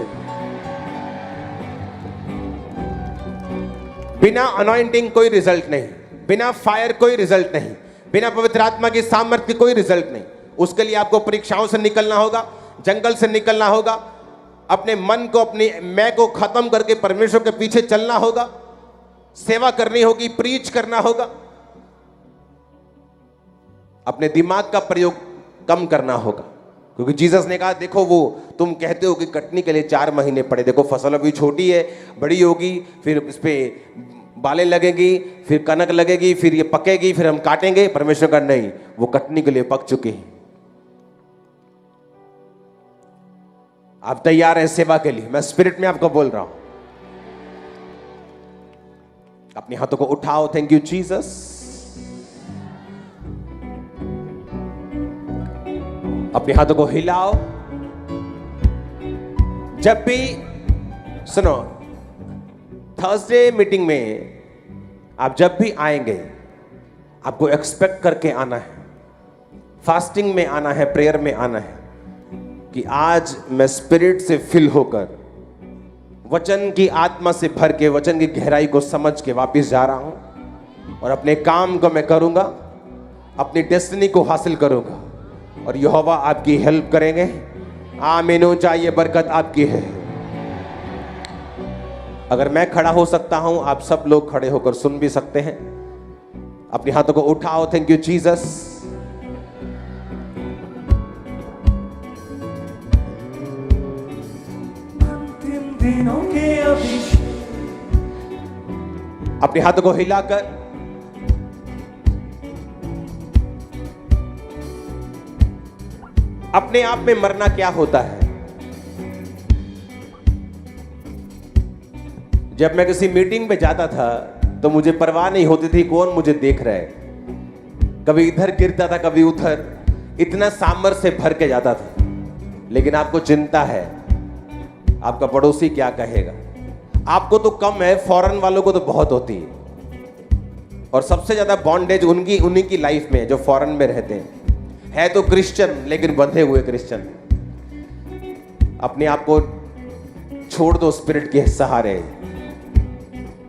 बिना अनॉइंटिंग कोई रिजल्ट नहीं, बिना फायर कोई रिजल्ट नहीं, बिना पवित्र आत्मा की सामर्थ्य की कोई रिजल्ट नहीं। उसके लिए आपको परीक्षाओं से निकलना होगा, जंगल से निकलना होगा, अपने मन को, अपनी मैं को खत्म करके परमेश्वर के पीछे चलना होगा, सेवा करनी होगी, प्रीच करना होगा, अपने दिमाग का प्रयोग कम करना होगा। क्योंकि जीसस ने कहा देखो, वो तुम कहते हो कि कटनी के लिए 4 महीने पड़े, देखो फसल अभी छोटी है, बड़ी होगी, फिर इस पे बालें लगेगी, फिर कनक लगेगी, फिर ये पकेगी, फिर हम काटेंगे। परमेश्वर का नहीं, वो कटनी के लिए पक चुके हैं। आप तैयार हैं सेवा के लिए? मैं स्पिरिट में आपको बोल रहा हूं। अपने हाथों को उठाओ। Thank you Jesus. अपने हाथों को हिलाओ। जब भी सुनो, थर्सडे मीटिंग में आप जब भी आएंगे आपको एक्सपेक्ट करके आना है, फास्टिंग में आना है, प्रेयर में आना है कि आज मैं स्पिरिट से फिल होकर वचन की आत्मा से भर के वचन की गहराई को समझ के वापस जा रहा हूं और अपने काम को मैं करूंगा, अपनी डेस्टिनी को हासिल करूंगा और यहोवा आपकी हेल्प करेंगे। आमीन। चाहिए बरकत आपकी है। अगर मैं खड़ा हो सकता हूं, आप सब लोग खड़े होकर सुन भी सकते हैं। अपने हाथों को उठाओ। Thank you Jesus. अंतिम दिनों के अभिषेक, अपने हाथों को हिलाकर अपने आप में मरना क्या होता है। जब मैं किसी मीटिंग में जाता था तो मुझे परवाह नहीं होती थी कौन मुझे देख रहा है। कभी इधर गिरता था, कभी उधर, इतना सामर्थ्य से भर के जाता था। लेकिन आपको चिंता है आपका पड़ोसी क्या कहेगा। आपको तो कम है, फॉरेन वालों को तो बहुत होती है। और सबसे ज्यादा बॉन्डेज उन्हीं की लाइफ में है जो फॉरेन में रहते हैं। है तो क्रिश्चियन लेकिन बंधे हुए क्रिश्चियन। अपने आप को छोड़ दो स्पिरिट के सहारे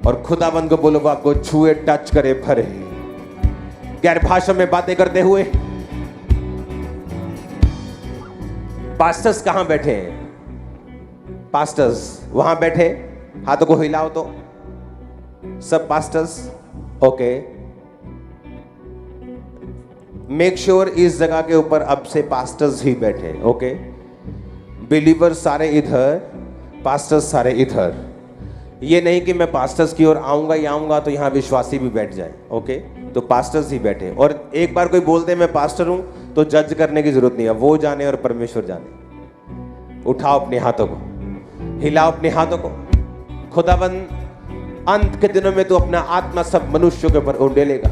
और खुदाबंद को बोलो वो आपको छुए, टच करे, भरे। गैर भाषा में बातें करते हुए पास्टर्स कहां बैठे हैं? पास्टर्स वहां बैठे, हाथों को हिलाओ तो सब पास्टर्स। ओके, मेक श्योर इस जगह के ऊपर अब से पास्टर्स ही बैठे। ओके, बिलीवर्स सारे इधर, पास्टर्स सारे इधर। ये नहीं कि मैं पास्टर्स की ओर आऊंगा तो यहां विश्वासी भी बैठ जाए। ओके, तो पास्टर्स ही बैठे। और एक बार कोई बोलते मैं पास्टर हूं तो जज करने की जरूरत नहीं है, वो जाने और परमेश्वर जाने। उठाओ अपने हाथों को, हिलाओ अपने हाथों को। खुदाबंद अंत के दिनों में तो अपना आत्मा सब मनुष्यों के ऊपर उंडेलेगा।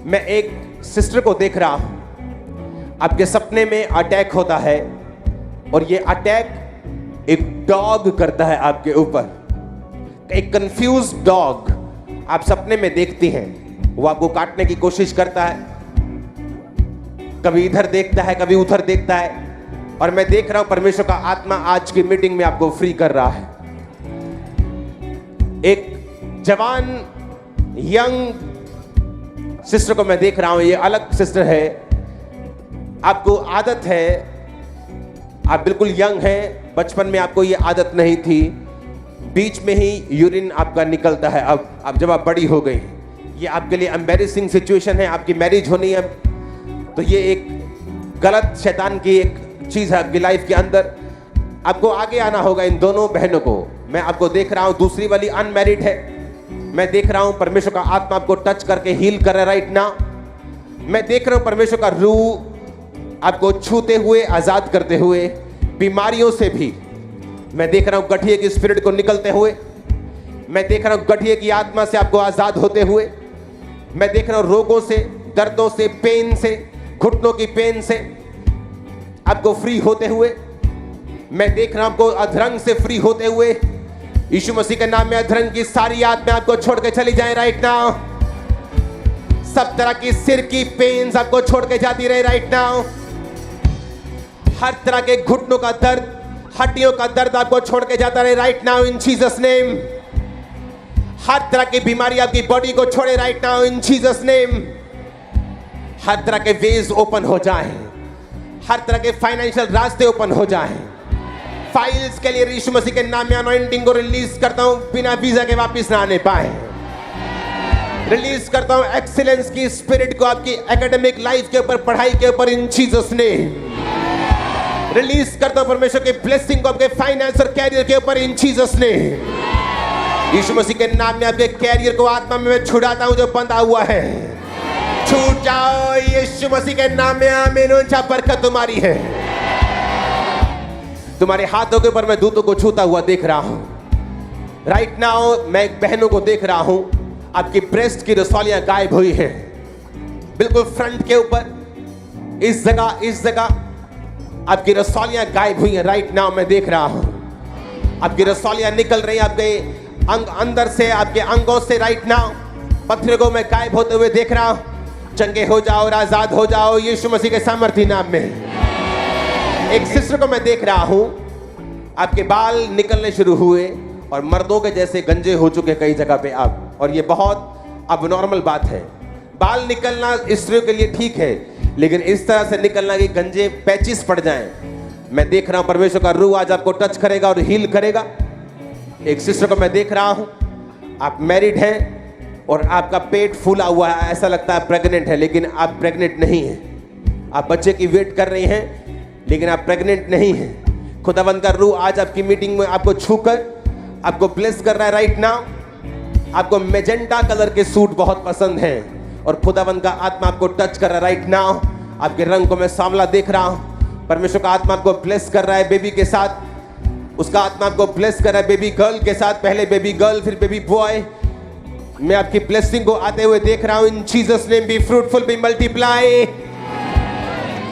मैं एक सिस्टर को देख रहा हूं, आपके सपने में अटैक होता है और ये अटैक एक डॉग करता है आपके ऊपर। एक कंफ्यूज डॉग आप सपने में देखती हैं, वो आपको काटने की कोशिश करता है, कभी इधर देखता है, कभी उधर देखता है। और मैं देख रहा हूं परमेश्वर का आत्मा आज की मीटिंग में आपको फ्री कर रहा है। एक जवान यंग सिस्टर को मैं देख रहा हूं, ये अलग सिस्टर है। आपको आदत है, आप बिल्कुल यंग हैं, बचपन में आपको ये आदत नहीं थी, बीच में ही यूरिन आपका निकलता है। अब जब आप बड़ी हो गई, ये आपके लिए एम्बैरेसिंग सिचुएशन है। आपकी मैरिज होनी है तो ये एक गलत शैतान की एक चीज है आपकी लाइफ के अंदर। आपको आगे आना होगा इन दोनों बहनों को। मैं आपको देख रहा हूं, दूसरी वाली अनमैरिड है। मैं देख रहा हूं परमेश्वर का आत्मा आपको टच करके हील कर रहा है राइट नाउ। मैं देख रहा हूं परमेश्वर का रूह आपको छूते हुए, आजाद करते हुए, बीमारियों से भी। मैं देख रहा हूं गठिए की स्पिरिट को निकलते हुए। मैं देख रहा हूं गठिए की आत्मा से आपको आजाद होते हुए। मैं देख रहा हूं रोगों से, दर्दों से, पेन से, घुटनों की पेन से आपको फ्री होते हुए। मैं देख रहा हूं आपको अधरंग से फ्री होते हुए। यीशु मसीह के नाम में अधरंग की सारी आत्मा आपको छोड़ के चली जाए राइट नाउ। सब तरह की सिर की पेन्स आपको छोड़ के जाती रहे राइट नाउ। हर तरह के घुटनों का दर्द, हड्डियों का दर्द आपको छोड़ के जाता रहे right now in Jesus name. हर तरह की बीमारी आपकी बॉडी को छोड़े right now in Jesus name. हर तरह के वेज ओपन हो जाएं, हर तरह के फाइनेंशियल रास्ते ओपन हो जाएं। फाइल्स के लिए यीशु मसीह के नाम में अनॉइंटिंग को रिलीज करता हूं, बिना वीजा के वापस ना आने पाए। रिलीज करता हूं एक्सीलेंस की स्पिरिट को आपकी एकेडमिक लाइफ के ऊपर, पढ़ाई के ऊपर इन जीसस नेम। रिलीज करता हूं परमेश्वर के ब्लेसिंग को आपके फाइनेंस और कैरियर के ऊपर इन जीसस नेम। यीशु मसीह के नाम में आपके कैरियर को आत्मा में मैं छुड़ाता हूं जो बंधा हुआ है। छूट जाओ यीशु मसीह के नाम में। आमीन। ऊंचा बरकत तुम्हारी है। तुम्हारे हाथों के ऊपर मैं दूतों को छूता हुआ देख रहा हूं राइट नाउ। मैं बहनों को देख रहा हूं, आपकी ब्रेस्ट की रसौलियां गायब हुई हैं, बिल्कुल फ्रंट के ऊपर इस जगह आपकी रसौलियां गायब हुई हैं राइट नाउ। मैं देख रहा हूं आपकी रसौलियां निकल रही हैं आपके अंदर से, आपके अंगों से राइट नाउ। पत्थरों को मैं गायब होते हुए देख रहा हूं। चंगे हो जाओ और आजाद हो जाओ यीशु मसीह के सामर्थी नाम में। एक सिस्टर को मैं देख रहा हूं, आपके बाल निकलने शुरू हुए और मर्दों के जैसे गंजे हो चुके कई जगह पे आप। और ये बहुत अब नॉर्मल बात है। बाल निकलना स्त्रियों के लिए ठीक है, लेकिन इस तरह से निकलना कि गंजे पैचिस पड़ जाएं, मैं देख रहा हूं परमेश्वर का रूह आज आपको टच करेगा और हील करेगा। एक सिस्टर को मैं देख रहा हूं, आप मैरिड हैं और आपका पेट फूला हुआ है, ऐसा लगता है प्रेग्नेंट है, लेकिन आप प्रेग्नेंट नहीं हैं। आप बच्चे की वेट कर रही हैं लेकिन आप प्रेग्नेंट नहीं हैं। खुदावंद का रूह आज आपकी मीटिंग में आपको छूकर आपको ब्लेस कर रहा है राइट नाउ। आपको मेजेंटा कलर के सूट बहुत पसंद हैं और खुदावंद का आत्मा आपको टच कर रहा है राइट नाउ। आपके रंग को मैं सांवला देख रहा हूं। परमेश्वर का आत्मा आपको ब्लेस कर रहा है बेबी के साथ। उसका आत्मा आपको ब्लेस कर रहा है बेबी गर्ल के साथ, पहले बेबी गर्ल फिर बेबी बॉय। मैं आपकी ब्लेसिंग को आते हुए देख रहा हूं। In Jesus name be fruitful, be multiply,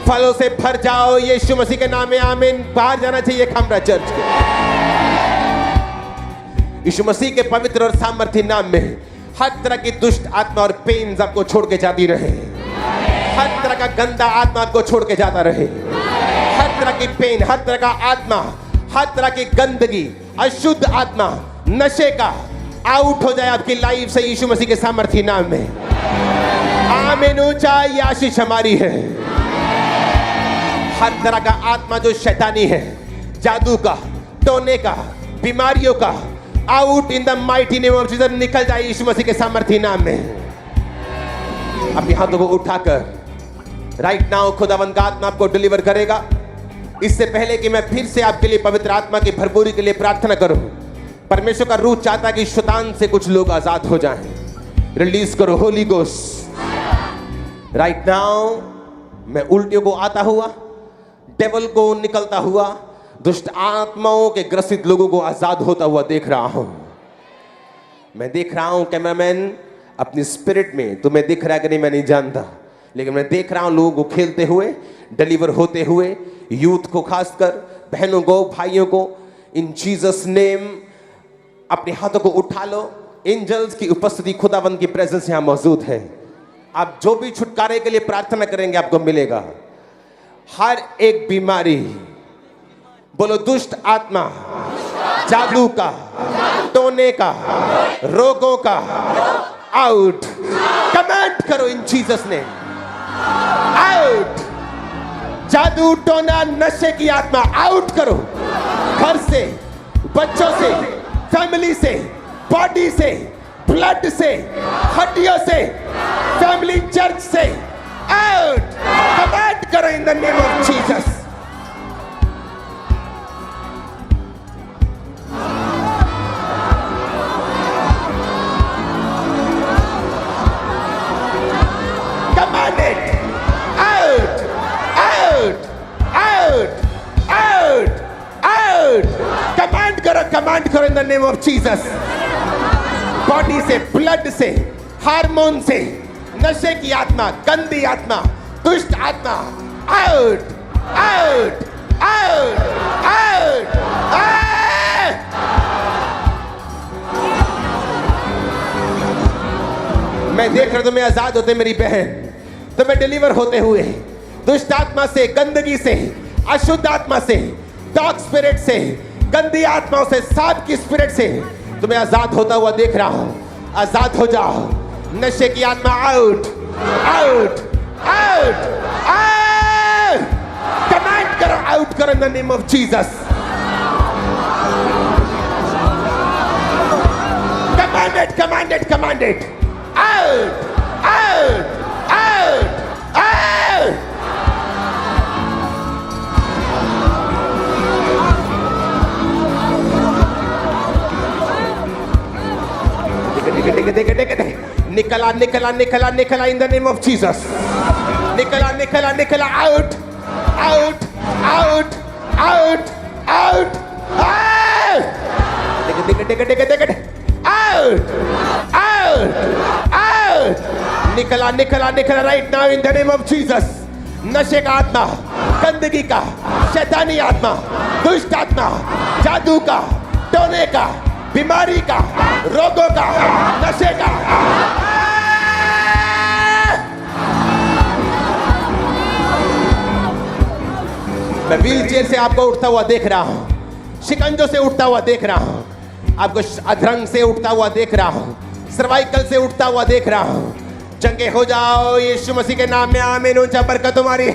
फलों से भर जाओ यीशु मसीह के नाम में आमीन। बाहर जाना चाहिए खामरा चर्च के। यीशु मसीह के पवित्र और सामर्थ्य नाम में हर तरह की दुष्ट आत्मा और पेन्स आपको छोड़ के जाती रहे। हर तरह का गंदा आत्मा आपको छोड़ के जाता रहे। हर तरह की पेन, हर तरह का आत्मा, हर तरह की गंदगी, अशुद्ध आत्मा, नशे का आउट हो जाए आपकी लाइफ से यीशु मसीह के सामर्थ्य नाम में आमीन। ऊंचा ये आशीष हमारी है। हर तरह का आत्मा जो शैतानी है, जादू का, टोने का, बीमारियों का, out in the mighty name of Jesus, निकल जाए यीशु मसीह के सामर्थ्य नाम में। अपने हाथों को उठाकर राइट नाउ खुदावंद का आत्मा आपको डिलीवर करेगा। इससे पहले कि मैं फिर से आपके लिए पवित्र आत्मा की भरपूरी के लिए प्रार्थना करूं, परमेश्वर का रूह चाहता है कि शैतान से कुछ लोग आजाद हो जाएं। रिलीज करो होली गोस्ट राइट नाउ। मैं उल्टियों को आता हुआ, डेविल को निकलता हुआ, दुष्ट आत्माओं के ग्रसित लोगों को आजाद होता हुआ देख रहा हूं। मैं देख रहा हूं कैमरामैन अपनी स्पिरिट में, तुम्हें दिख रहा है कि नहीं मैं नहीं जानता, लेकिन मैं देख रहा हूं लोगों को खेलते हुए, डिलीवर होते हुए, यूथ को खासकर, बहनों को, भाइयों को। इन जीसस नेम अपने हाथों को उठा लो। एंजल्स की उपस्थिति, खुदावंद की प्रेजेंस यहां मौजूद है। आप जो भी छुटकारे के लिए प्रार्थना करेंगे आपको मिलेगा। हर एक बीमारी, बोलो दुष्ट आत्मा, जादू का, टोने का, रोगों का, आउट। कमांड करो इन जीसस ने, आउट। जादू, टोना, नशे की आत्मा आउट करो। घर से, बच्चों से, फैमिली से, बॉडी से, ब्लड से, हड्डियों से, फैमिली, चर्च से आउट। कमांड करो in the name of Jesus. Command it out, out, out, out, out. Command करो in the name of Jesus. Body से, ब्लड से, हार्मोन से, नशे की आत्मा, गंदी आत्मा, दुष्ट आत्मा आउट, आउट, आउट, आउट। मैं देख रहा, तुम्हें आजाद होते मेरी बहन, तुम्हें डिलीवर होते हुए दुष्ट आत्मा से, गंदगी से, अशुद्ध आत्मा से, डॉग स्पिरिट से, गंदी आत्माओं से, सांप की स्पिरिट से तुम्हें आजाद होता हुआ देख रहा हूं। आजाद हो जाओ। नशे की आत्मा out, out, out, out. Command करो, आउट करो in the name of Jesus. Commanded, commanded, commanded. Out, out, out, out. निकला, निकला, निकला, निकला इन द नेम ऑफ जीसस। निकला, निकला, निकला, out, out, out, out, out, out, out, out. निकला, निकला, निकला right now in the name of Jesus. नशे का आत्मा, गंदगी का, शैतानी आत्मा, दुष्ट आत्मा, जादू का, टोने का, बीमारी का, रोगों का, नशे का। मैं व्हील चेयर से आपको उठता हुआ देख रहा हूं, शिकंजों से उठता हुआ देख रहा हूं, आपको अधरंग से उठता हुआ देख रहा हूं, सर्वाइकल से उठता हुआ देख रहा हूं। चंगे हो जाओ यीशु मसीह के नाम में आमीन। ऊंचा बरकत तुम्हारी।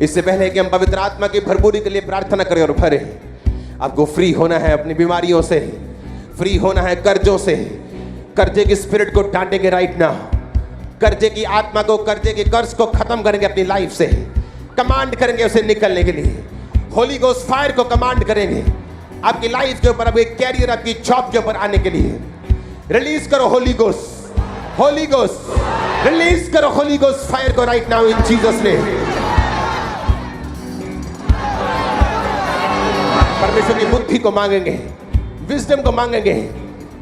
इससे पहले कि हम पवित्र आत्मा की भरपूरी के लिए प्रार्थना करें और भरे, आपको फ्री होना है अपनी बीमारियों से, फ्री होना है कर्जों से। कर्जे की स्पिरिट को डांटेंगे राइट नाउ, कर्जे की आत्मा को, कर्जे के कर्ज को खत्म करेंगे अपनी लाइफ से, कमांड करेंगे उसे निकलने के लिए। होली गोस्ट फायर को कमांड करेंगे आपकी लाइफ के ऊपर, आपके कैरियर, आपकी जॉब के ऊपर आने के लिए। रिलीज करो Holy ghost, Holi ghost release करो होली गोस्ट फायर को right now in Jesus name. परमेश्वर की बुद्धि को मांगेंगे, विजडम को मांगेंगे।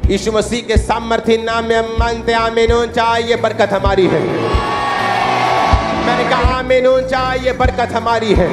यीशु मसीह के सामर्थ्य नाम में हम मांगते हैं, आमीन। चाहिए बरकत हमारी है। मैंने कहा आमीन, चाहिए बरकत हमारी है।